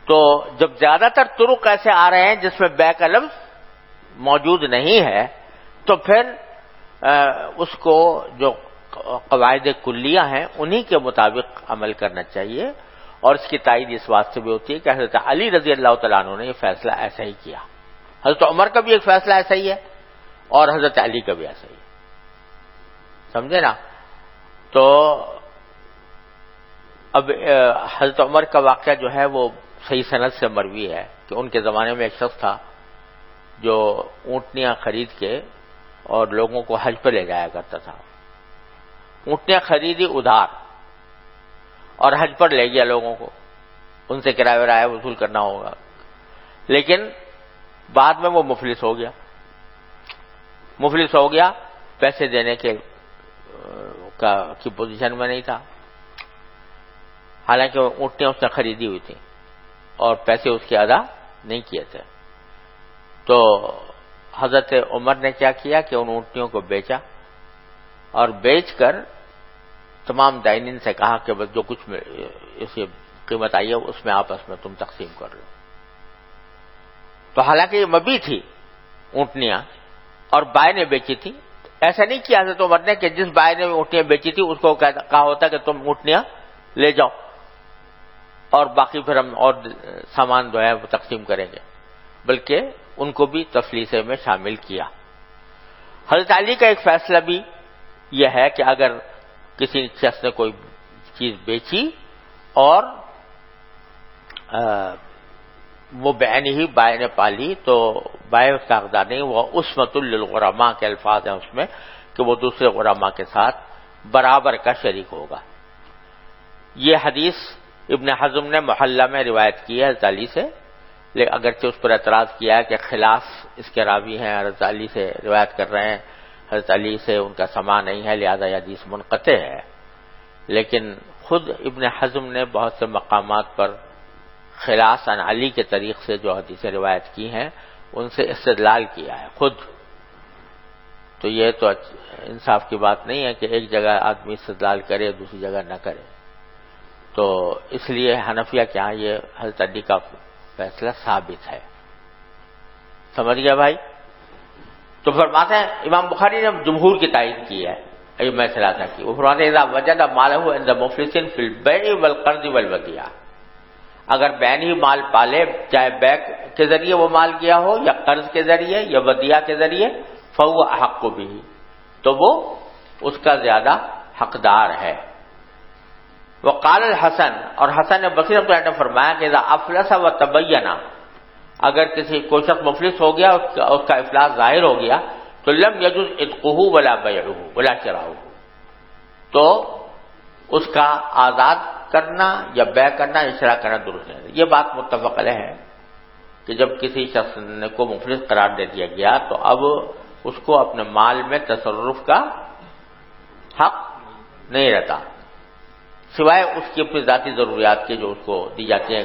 تو جب زیادہ تر طرق ایسے آ رہے ہیں جس میں بے کا لفظ موجود نہیں ہے، تو پھر اس کو جو قواعد کلیہ ہیں انہی کے مطابق عمل کرنا چاہیے. اور اس کی تائید اس بات سے بھی ہوتی ہے کہ حضرت علی رضی اللہ تعالیٰ عنہ نے یہ فیصلہ ایسا ہی کیا. حضرت عمر کا بھی ایک فیصلہ ایسا ہی ہے اور حضرت علی کا بھی ایسا ہی ہے. سمجھے نا؟ تو اب حضرت عمر کا واقعہ جو ہے وہ صحیح سند سے مروی ہے کہ ان کے زمانے میں ایک شخص تھا جو اونٹنیاں خرید کے اور لوگوں کو حج پہ لے جایا کرتا تھا. اونٹنیاں خریدی ادھار اور حج پر لے گیا لوگوں کو، ان سے کرایہ ورایہ وصول کرنا ہوگا، لیکن بعد میں وہ مفلس ہو گیا، پیسے دینے کی پوزیشن میں نہیں تھا، حالانکہ اونٹنیاں اس نے خریدی ہوئی تھیں اور پیسے اس کے ادا نہیں کیے تھے. تو حضرت عمر نے کیا کیا کہ ان اونٹنیوں کو بیچا اور بیچ کر تمام دائنین سے کہا کہ بس جو کچھ اس کی قیمت آئی ہے اس میں آپس میں تم تقسیم کر لو. تو حالانکہ یہ مبی تھی اونٹنیاں اور بائے نے بیچی تھی. ایسا نہیں کیا حضرت عمر نے کہ جس بائے نے اونٹنیاں بیچی تھی اس کو کہا ہوتا کہ تم اونٹنیاں لے جاؤ اور باقی پھر ہم اور سامان جو ہے وہ تقسیم کریں گے، بلکہ ان کو بھی تفلیسے میں شامل کیا. حضرت علی کا ایک فیصلہ بھی یہ ہے کہ اگر کسی شخص نے کوئی چیز بیچی اور وہ بعینہ ہی بائے نے پالی تو بائے اس کا حقدار نہیں، وہ عصمۃ للغرماء کے الفاظ ہیں اس میں کہ وہ دوسرے غرماء کے ساتھ برابر کا شریک ہوگا. یہ حدیث ابن حزم نے محلہ میں روایت کی ہے حضرت علی سے، لیکن اگرچہ اس پر اعتراض کیا ہے کہ خلاف اس کے راوی ہیں، حضرت علی سے روایت کر رہے ہیں، حضرت علی سے ان کا سماع نہیں ہے، لہذا یہ حدیث منقطع ہے. لیکن خود ابن حزم نے بہت سے مقامات پر خلاص عن علی کے طریق سے جو حدیثیں روایت کی ہیں ان سے استدلال کیا ہے خود. تو یہ تو انصاف کی بات نہیں ہے کہ ایک جگہ آدمی استدلال کرے دوسری جگہ نہ کرے. تو اس لیے حنفیہ کے ہاں یہ حضرت علی کا فیصلہ ثابت ہے. سمجھ گیا بھائی؟ تو فرماتے ہیں امام بخاری نے جمہور کی تائید کی ہے یہ میں ثلاثہ کی. وہ فرماتے ہیں اذا وجد مالہ عند مفلس فی البیع والقرض والودیعہ، اگر بین ہی مال پالے چاہے بیع کے ذریعے وہ مال گیا ہو یا قرض کے ذریعے یا ودیعہ کے ذریعے، فهو احق به، تو وہ اس کا زیادہ حقدار ہے. وقال الحسن، اور حسن بصری رحمۃ اللہ نے فرمایا کہ اذا افلس وتبین، اگر کسی کوئی شخص مفلس ہو گیا اس کا افلاس ظاہر ہو گیا تو لم یجوز عتقہ ولا بیعہ ولا شراؤہ، تو اس کا آزاد کرنا یا بیع کرنا یا شراء کرنا درست نہیں. یہ بات متفق علیہ ہے کہ جب کسی شخص کو مفلس قرار دے دیا گیا تو اب اس کو اپنے مال میں تصرف کا حق نہیں رہتا سوائے اس کی اپنی ذاتی ضروریات کے جو اس کو دی جاتی ہیں،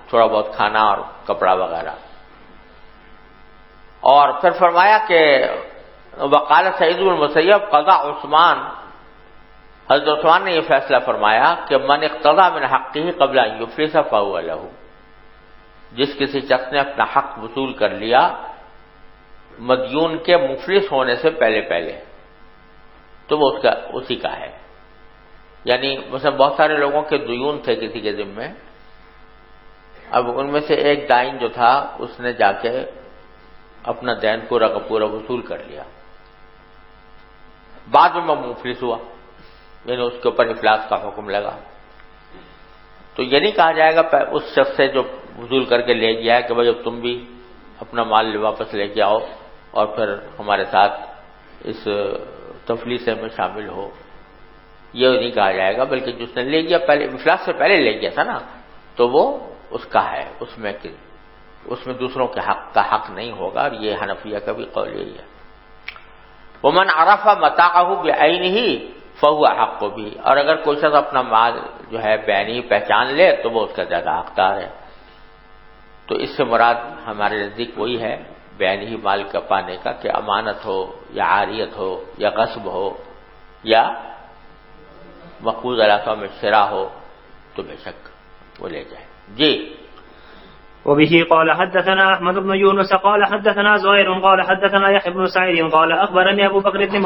تھوڑا بہت کھانا اور کپڑا وغیرہ. اور پھر فرمایا کہ وقال سعید بن المسیب قضا عثمان، حضرت عثمان نے یہ فیصلہ فرمایا کہ من اقتضى من حقه قبل ان يفلس فهو له، جس کسی شخص نے اپنا حق وصول کر لیا مدیون کے مفلس ہونے سے پہلے تو وہ اسی کا ہے. یعنی مثلا بہت سارے لوگوں کے دیون تھے کسی کے ذمے، اب ان میں سے ایک دائن جو تھا اس نے جا کے اپنا دین پورا کا پورا وصول کر لیا، بعد میں مفلس ہوا، یعنی اس کے اوپر افلاس کا حکم لگا. تو یہ نہیں کہا جائے گا اس شخص سے جو وصول کر کے لے گیا ہے کہ بھائی اب تم بھی اپنا مال واپس لے کے آؤ اور پھر ہمارے ساتھ اس تفلیسے میں شامل ہو، یہ نہیں کہا جائے گا، بلکہ جس نے لے گیا پہلے افلاس سے پہلے لے گیا تھا نا، تو وہ اس کا ہے، اس میں دوسروں کے حق کا حق نہیں ہوگا، اور یہ حنفیہ کا بھی قول یہی ہے۔ ومن عرف متاعہ بعینہ فہو احق بہ، اور اگر کوئی شخص اپنا مال جو ہے بعینہ پہچان لے تو وہ اس کا زیادہ حقدار ہے۔ تو اس سے مراد ہمارے نزدیک وہی ہے بعینہ مال کا پانے کا، کہ امانت ہو یا عاریت ہو یا غصب ہو یا مقبوض علاقہ میں شرا ہو تو بے شک وہ لے جائے۔ جی وبه قال حدثنا أحمد بن يونس قال حدثنا زهير قال حدثنا يحيى بن سعيد قال أخبرني أبو بكر بن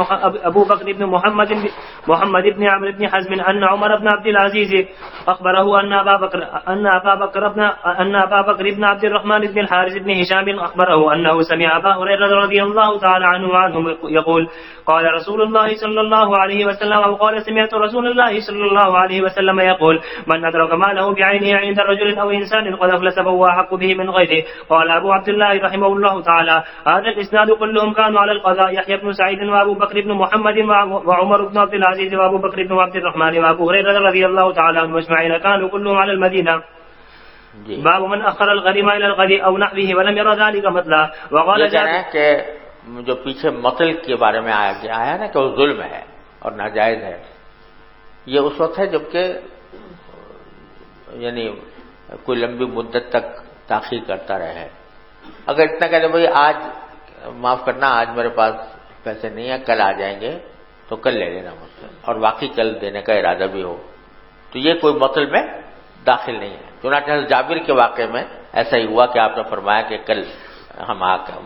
محمد بن عمرو بن حزم أن عمر بن عبد العزيز أخبره أن أبا بكر بن عبد الرحمن بن الحارث بن هشام أخبره أنه سمع أبا هريرة رضي الله تعالى عنه يقول قال رسول الله صلى الله عليه وسلم أو قال سمعت رسول الله صلى الله عليه وسلم يقول من أدرك ماله بعينه عند رجل أو إنسان قد أفلس فهو أحق به من غيره. قال أبو عبد الله رحمه الله تعالى هذا الإسناد كلهم كانوا على القضاء، يحيى بن سعيد وأبو بكر بن محمد وعمر بن عبد العزيز وأبو بكر بن عبد الرحمن وأبو هريرة رضي الله تعالى عنهم أجمعين كانوا كلهم على المدينة. باب من أخر الغريم إلى الغد أو نحوه ولم ير ذلك مثلا. وقال جابر کہ جو پیچھے مطل کے بارے میں آیا نا کہ وہ ظلم ہے اور ناجائز ہے، یہ اس وقت ہے جبکہ یعنی کوئی لمبی مدت تک تاخیر کرتا رہے۔ اگر اتنا کہتے بھائی آج معاف کرنا، آج میرے پاس پیسے نہیں ہیں، کل آ جائیں گے تو کل لے لینا مجھ سے، اور واقعی کل دینے کا ارادہ بھی ہو، تو یہ کوئی مطلب میں داخل نہیں ہے۔ چنانچہ جابر کے واقعے میں ایسا ہی ہوا کہ آپ نے فرمایا کہ کل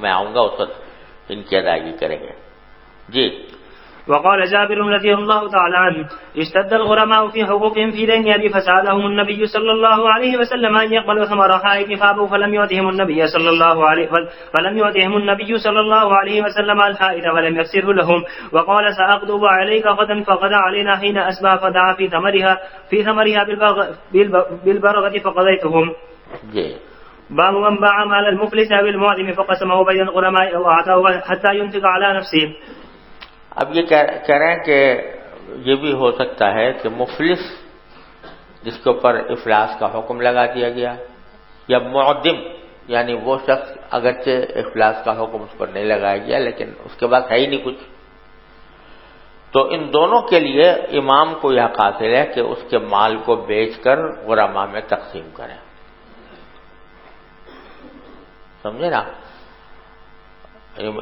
میں آؤں گا، اس وقت ان کی ادائیگی کریں گے۔ جی وقال جابر رضي الله تعالى عنه اشتد الغرماء في حقوقهم في دين أبي فسألهم النبي صلى الله عليه وسلم أن يقبلوا ثمر حائط فأبوا فلم يؤتهم النبي صلى الله عليه وسلم الحائط ولم يفسره لهم. وقال سأغضب عليك غدا فغدا علينا حين أسبح فدعا في ثمرها بالبرغة فقضيتهم. باب من باع مال المفلس أو المعدم فقسمه بين الغرماء أو أعطاه حتى ينفق على نفسه. اب یہ کہہ رہے ہیں کہ یہ بھی ہو سکتا ہے کہ مفلس جس کے اوپر افلاس کا حکم لگا دیا گیا، یا معدم یعنی وہ شخص اگرچہ افلاس کا حکم اس پر نہیں لگایا گیا لیکن اس کے بعد ہے ہی نہیں کچھ، تو ان دونوں کے لیے امام کو یہ حاصل ہے کہ اس کے مال کو بیچ کر غرماء میں تقسیم کریں۔ سمجھے نا،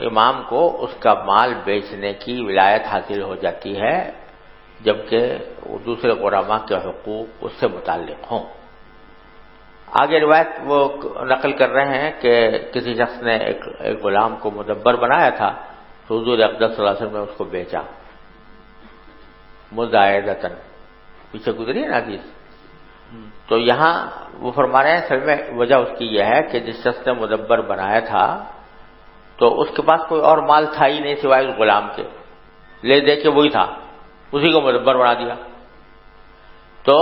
امام کو اس کا مال بیچنے کی ولایت حاصل ہو جاتی ہے جبکہ دوسرے غرماء کے حقوق اس سے متعلق ہوں۔ آگے روایت وہ نقل کر رہے ہیں کہ کسی شخص نے ایک غلام کو مدبر بنایا تھا تو حضور اقدس صلی اللہ علیہ وسلم نے اس کو بیچا مزایدتاً، پیچھے گزری ہے نا حدیث۔ تو یہاں وہ فرما رہے ہیں اصل میں وجہ اس کی یہ ہے کہ جس شخص نے مدبر بنایا تھا تو اس کے پاس کوئی اور مال تھا ہی نہیں سوائے اس غلام کے، لے دے کے وہی تھا، اسی کو مدبر بنا دیا۔ تو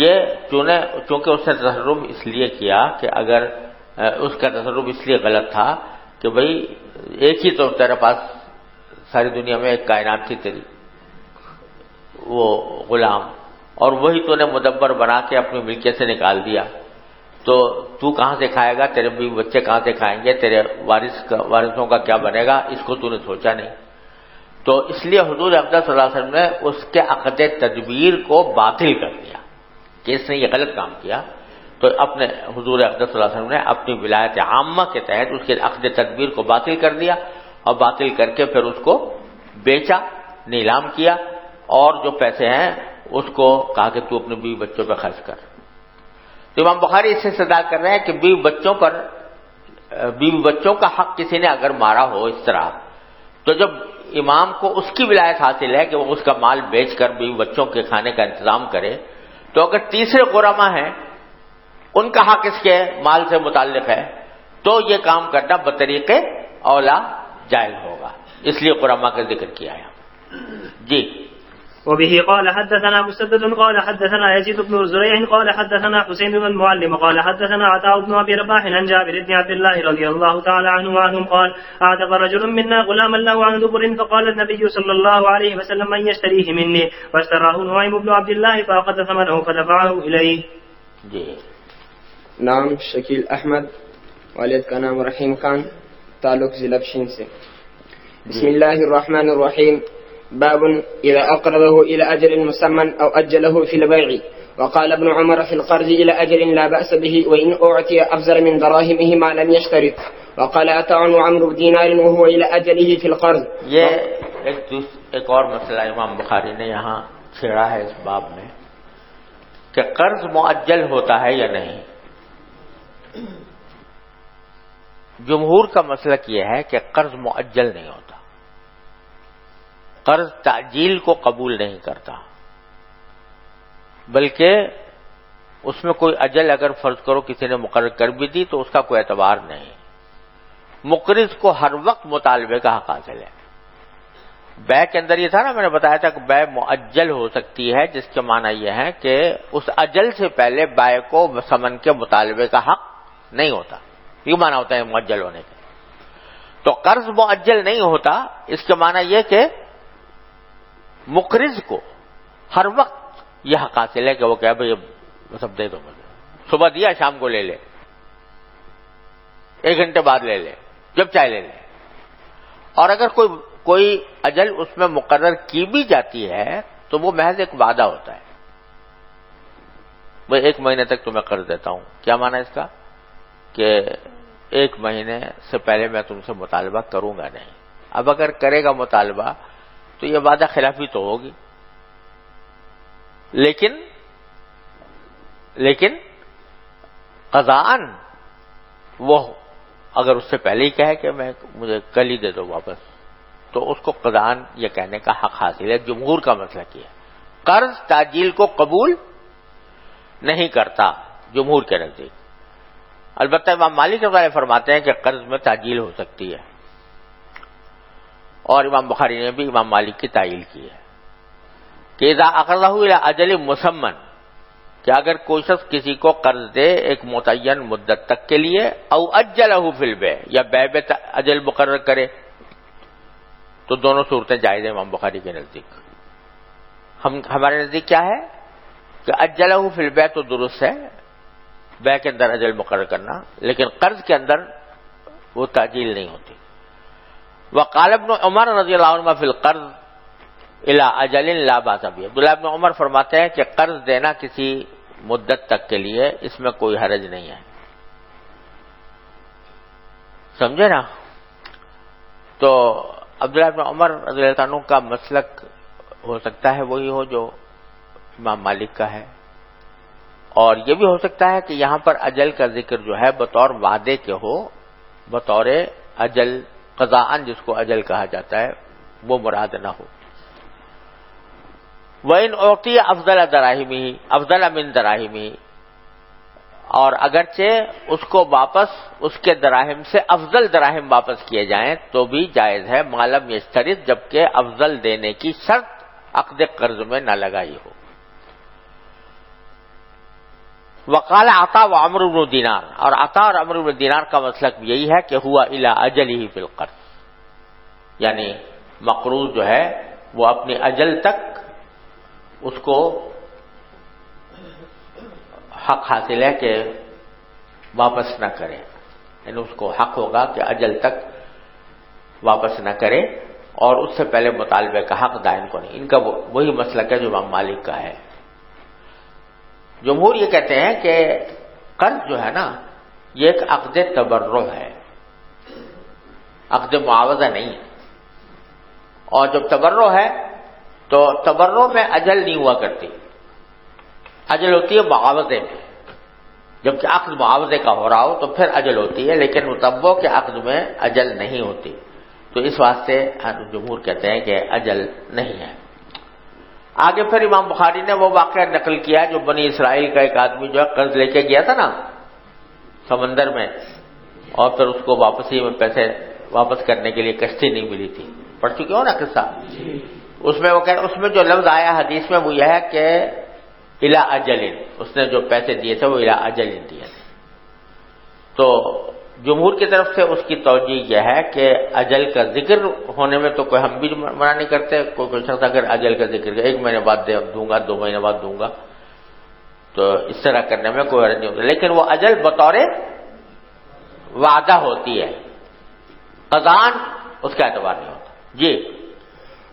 یہ چونکہ اس نے تصرف اس لیے کیا کہ اگر اس کا تصرف اس لیے غلط تھا کہ بھئی ایک ہی تو تیرے پاس ساری دنیا میں ایک کائنات تھی تیری، وہ غلام، اور وہی تو نے مدبر بنا کے اپنی ملکیت سے نکال دیا، تو کہاں سے کھائے گا، تیرے بھی بچے کہاں سے کھائیں گے، تیرے وارثوں کا کیا بنے گا، اس کو تو نے سوچا نہیں۔ تو اس لیے حضور اقدس صلی اللہ علیہ وسلم نے اس کے عقد تدبیر کو باطل کر دیا کہ اس نے یہ غلط کام کیا، تو اپنے حضور اقدس صلی اللہ علیہ وسلم نے اپنی ولایت عامہ کے تحت اس کے عقد تدبیر کو باطل کر دیا، اور باطل کر کے پھر اس کو بیچا، نیلام کیا، اور جو پیسے ہیں اس کو کہا کہ تو اپنے بیوی بچوں پہ خرچ کر۔ تو امام بخاری اس سے استدلال کر رہے ہیں کہ بیوی بچوں کا حق کسی نے اگر مارا ہو اس طرح، تو جب امام کو اس کی ولایت حاصل ہے کہ وہ اس کا مال بیچ کر بیوی بچوں کے کھانے کا انتظام کرے، تو اگر تیسرے غرماء ہیں ان کا حق اس کے مال سے متعلق ہے تو یہ کام کرنا بطریق اولا جائز ہوگا، اس لیے غرماء کا ذکر کیا ہے۔ جی وبه قال حدثنا مسدد قال حدثنا يزيد بن زريع قال حدثنا حسين بن المعلم قال حدثنا عطاء بن ابي رباح عن جابر بن عبد الله رضي الله تعالى عنه وعنهم قال اعتق رجل منا غلاما له عن دبر فقال النبي صلى الله عليه وسلم من يشتريه مني فاشتراه نعيم بن عبد الله فاخذ ثمنه فدفعه اليه. نام شکیل احمد، والد کا نام رحیم خان، تعلق ضلع بشین سے. بسم اللہ الرحمن الرحیم. باب إذا أقرضه إلى أجل مسمى أو أجله في البيع. وقال ابن عمر في القرض إلى أجل لا بأس به وإن أعطي أفضل من دراهمه ما لم يشترط. وقال أتعن عمرو بدينار وهو إلى أجله في القرض. یہ ایک اور مسئلہ امام بخاری نے یہاں چھیڑا ہے اس باب میں کہ قرض مؤجل ہوتا ہے یا نہیں. جمہور کا مسلک یہ ہے کہ قرض مؤجل نہیں ہوتا. قرض تعجیل کو قبول نہیں کرتا، بلکہ اس میں کوئی اجل اگر فرض کرو کسی نے مقرر کر بھی دی تو اس کا کوئی اعتبار نہیں. مقرض کو ہر وقت مطالبے کا حق حاصل ہے. بیع کے اندر یہ تھا نا، میں نے بتایا تھا کہ بیع مؤجل ہو سکتی ہے، جس کے معنی یہ ہے کہ اس اجل سے پہلے بائع کو ثمن کے مطالبے کا حق نہیں ہوتا. یہ معنی ہوتا ہے مؤجل ہونے کا. تو قرض مؤجل نہیں ہوتا، اس کے معنی یہ کہ مقرض کو ہر وقت یہ حق حاصل ہے کہ وہ کہے بھائی سب دے دو مجھے، صبح دیا شام کو لے لے، 1 گھنٹے بعد لے لے، جب چاہے لے لے. اور اگر کوئی اجل اس میں مقرر کی بھی جاتی ہے تو وہ محض ایک وعدہ ہوتا ہے. وہ 1 مہینے تک تمہیں قرض دیتا ہوں. کیا معنی اس کا؟ کہ 1 مہینے سے پہلے میں تم سے مطالبہ کروں گا نہیں. اب اگر کرے گا مطالبہ تو یہ وعدہ خلافی تو ہوگی، لیکن قضاءً وہ اگر اس سے پہلے ہی کہے کہ مجھے کل ہی دے دو واپس، تو اس کو قضاءً یہ کہنے کا حق حاصل ہے. جمہور کا مسئلہ کیا ہے، قرض تعجیل کو قبول نہیں کرتا جمہور کے نزدیک. البتہ امام مالک رحمۃ اللہ فرماتے ہیں کہ قرض میں تعجیل ہو سکتی ہے، اور امام بخاری نے بھی امام مالک کی تعیین کی ہے کہ اذا اقرضہ الی اجل مسمى، کہ اگر کوئی شخص کسی کو قرض دے ایک متعین مدت تک کے لیے، او اجلہ فی البیع، یا بیع میں اجل مقرر کرے، تو دونوں صورتیں جائز ہیں امام بخاری کے نزدیک. ہمارے نزدیک کیا ہے کہ اجلہ فی البیع تو درست ہے، بیع کے اندر اجل مقرر کرنا، لیکن قرض کے اندر وہ تعجیل نہیں ہوتی. وقال ابن عمر رضی اللہ عنہ فی القرض الی اجل لا باس بہ. عبداللہ ابن عمر فرماتے ہیں کہ قرض دینا کسی مدت تک کے لیے اس میں کوئی حرج نہیں ہے. سمجھے نا؟ تو عبداللہ ابن عمر رضی اللہ عنہ کا مسلک ہو سکتا ہے وہی ہو جو امام مالک کا ہے، اور یہ بھی ہو سکتا ہے کہ یہاں پر اجل کا ذکر جو ہے بطور وعدے کے ہو، بطور اجل قضاءً جس کو اجل کہا جاتا ہے وہ مراد نہ ہو. وَإِنْ أُعْطِيَ أَفْضَلَ مِنْ دَرَاهِمِهِ، اور اگرچہ اس کو واپس اس کے دراہم سے افضل دراہم واپس کیے جائیں تو بھی جائز ہے، معلوم یشترط، جبکہ افضل دینے کی شرط عقد قرض میں نہ لگائی ہو. وقال عطا وعمر بن دینار، اور عطا اور عمرو بن دینار کا مسلک یہی ہے کہ ہوا الی اجلہ فی القرض، یعنی مقروض جو ہے وہ اپنی اجل تک اس کو حق حاصل ہے کہ واپس نہ کرے، یعنی اس کو حق ہوگا کہ اجل تک واپس نہ کرے، اور اس سے پہلے مطالبے کا حق دائن کو نہیں. ان کا وہی مسلک ہے جو امام مالک کا ہے. جمہور یہ کہتے ہیں کہ قرض جو ہے نا یہ ایک عقد تبرع ہے، عقد معاوضہ نہیں ہے. اور جب تبرع ہے تو تبرع میں اجل نہیں ہوا کرتی، اجل ہوتی ہے معاوضے میں. جبکہ عقد معاوضے کا ہو رہا ہو تو پھر اجل ہوتی ہے، لیکن مطبع کے عقد میں اجل نہیں ہوتی. تو اس واسطے جمہور کہتے ہیں کہ اجل نہیں ہے. آگے پھر امام بخاری نے وہ واقعہ نقل کیا جو بنی اسرائیل کا ایک آدمی جو ہے قرض لے کے گیا تھا نا سمندر میں، اور پھر اس کو واپسی میں پیسے واپس کرنے کے لیے کشتی نہیں ملی تھی. پڑھ چکے ہو نا قصہ؟ اس میں وہ کہ اس میں جو لفظ آیا حدیث میں وہ یہ ہے کہ الا اجلن، اس نے جو پیسے دیے تھے وہ الا اجلن دیے تھے. تو جمہور کی طرف سے اس کی توجہ یہ ہے کہ اجل کا ذکر ہونے میں تو کوئی ہم بھی منع نہیں کرتے. کوئی شخص اگر اجل کا ذکر 1 مہینے بعد دوں گا، 2 مہینے بعد دوں گا، تو اس طرح کرنے میں کوئی حرج نہیں ہوتا. لیکن وہ اجل بطور وعدہ ہوتی ہے، قضان اس کا اعتبار نہیں ہوتا. جی.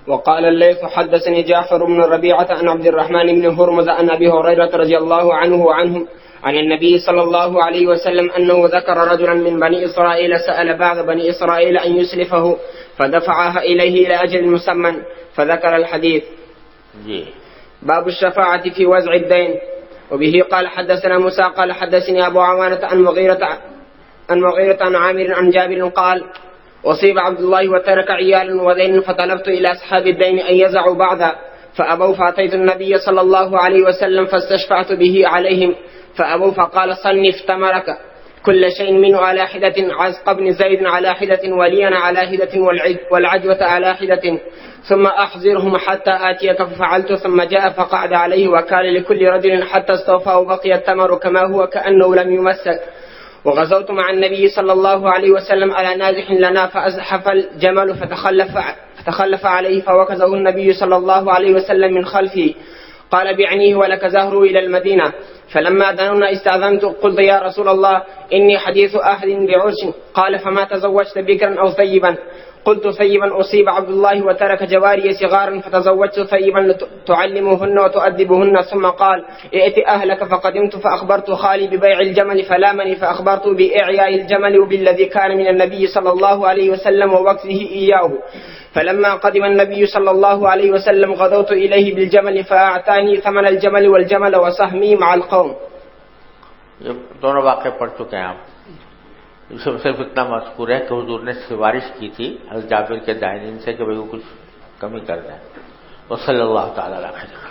وقال الليث حدثني جعفر بن ربيعة عن عبد الرحمن بن هرمز عن أبي هريرة رضي الله عنه وعنهم عن النبي صلى الله عليه وسلم أنه ذكر رجلا من بني إسرائيل سأل بعض بني إسرائيل أن يسلفه فدفعها إليه إلى أجل مسمى فذكر الحديث. باب الشفاعة في وزع الدين. وبه قال حدثنا موسى قال حدثني أبو عوانة عن مغيرة عن عامر عن جابر قال أصيب عبد الله وترك عيالا ودين فطلبت إلى أصحاب الدين أن يزعوا بعضا فأبوا فأتيت النبي صلى الله عليه وسلم فاستشفعت به عليهم فأبوا فقال صنف تمرك كل شيء منه على حدة عزق بن زيد على حدة ولينا على حدة والعجوة على حدة ثم أحذرهم حتى آتيك ففعلت ثم جاء فقعد عليه وكان لكل رجل حتى استوفى وبقي التمر كما هو كأنه لم يمسك. وغزوت مع النبي صلى الله عليه وسلم على نازح لنا فأزحف الجمل فتخلف عليه فوكزه النبي صلى الله عليه وسلم من خلفه قال بعنيه ولك زهره إلى المدينة. فلما دنونا استأذنت قلت يا رسول الله إني حديث أهل بعرس. قال فما تزوجت بكرا أو ثيبا؟ قلت ثيبا أصيب عبد الله وترك جواري صغارا فتزوجت ثيبا تعلمهن وتؤدبهن. ثم قال ائت أهلك فقدمت فأخبرت خالي ببيع الجمل فلامني فأخبرت بإعياء الجمل وبالذي كان من النبي صلى الله عليه وسلم ووقته إياه. فلما قدم النبي صلى الله عليه وسلم غدوت إليه بالجمل فأعطاني ثمن الجمل والجمل وسهمي مع القوم. یہ دونوں واقعے پڑھ چکے ہیں آپ. صرف اتنا مذکور ہے کہ حضور نے سفارش کی تھی حضرت جابر کے دائنین سے کہ بھئی وہ کچھ کمی کر دیں. وصلی اللہ تعالی علیہ وسلم.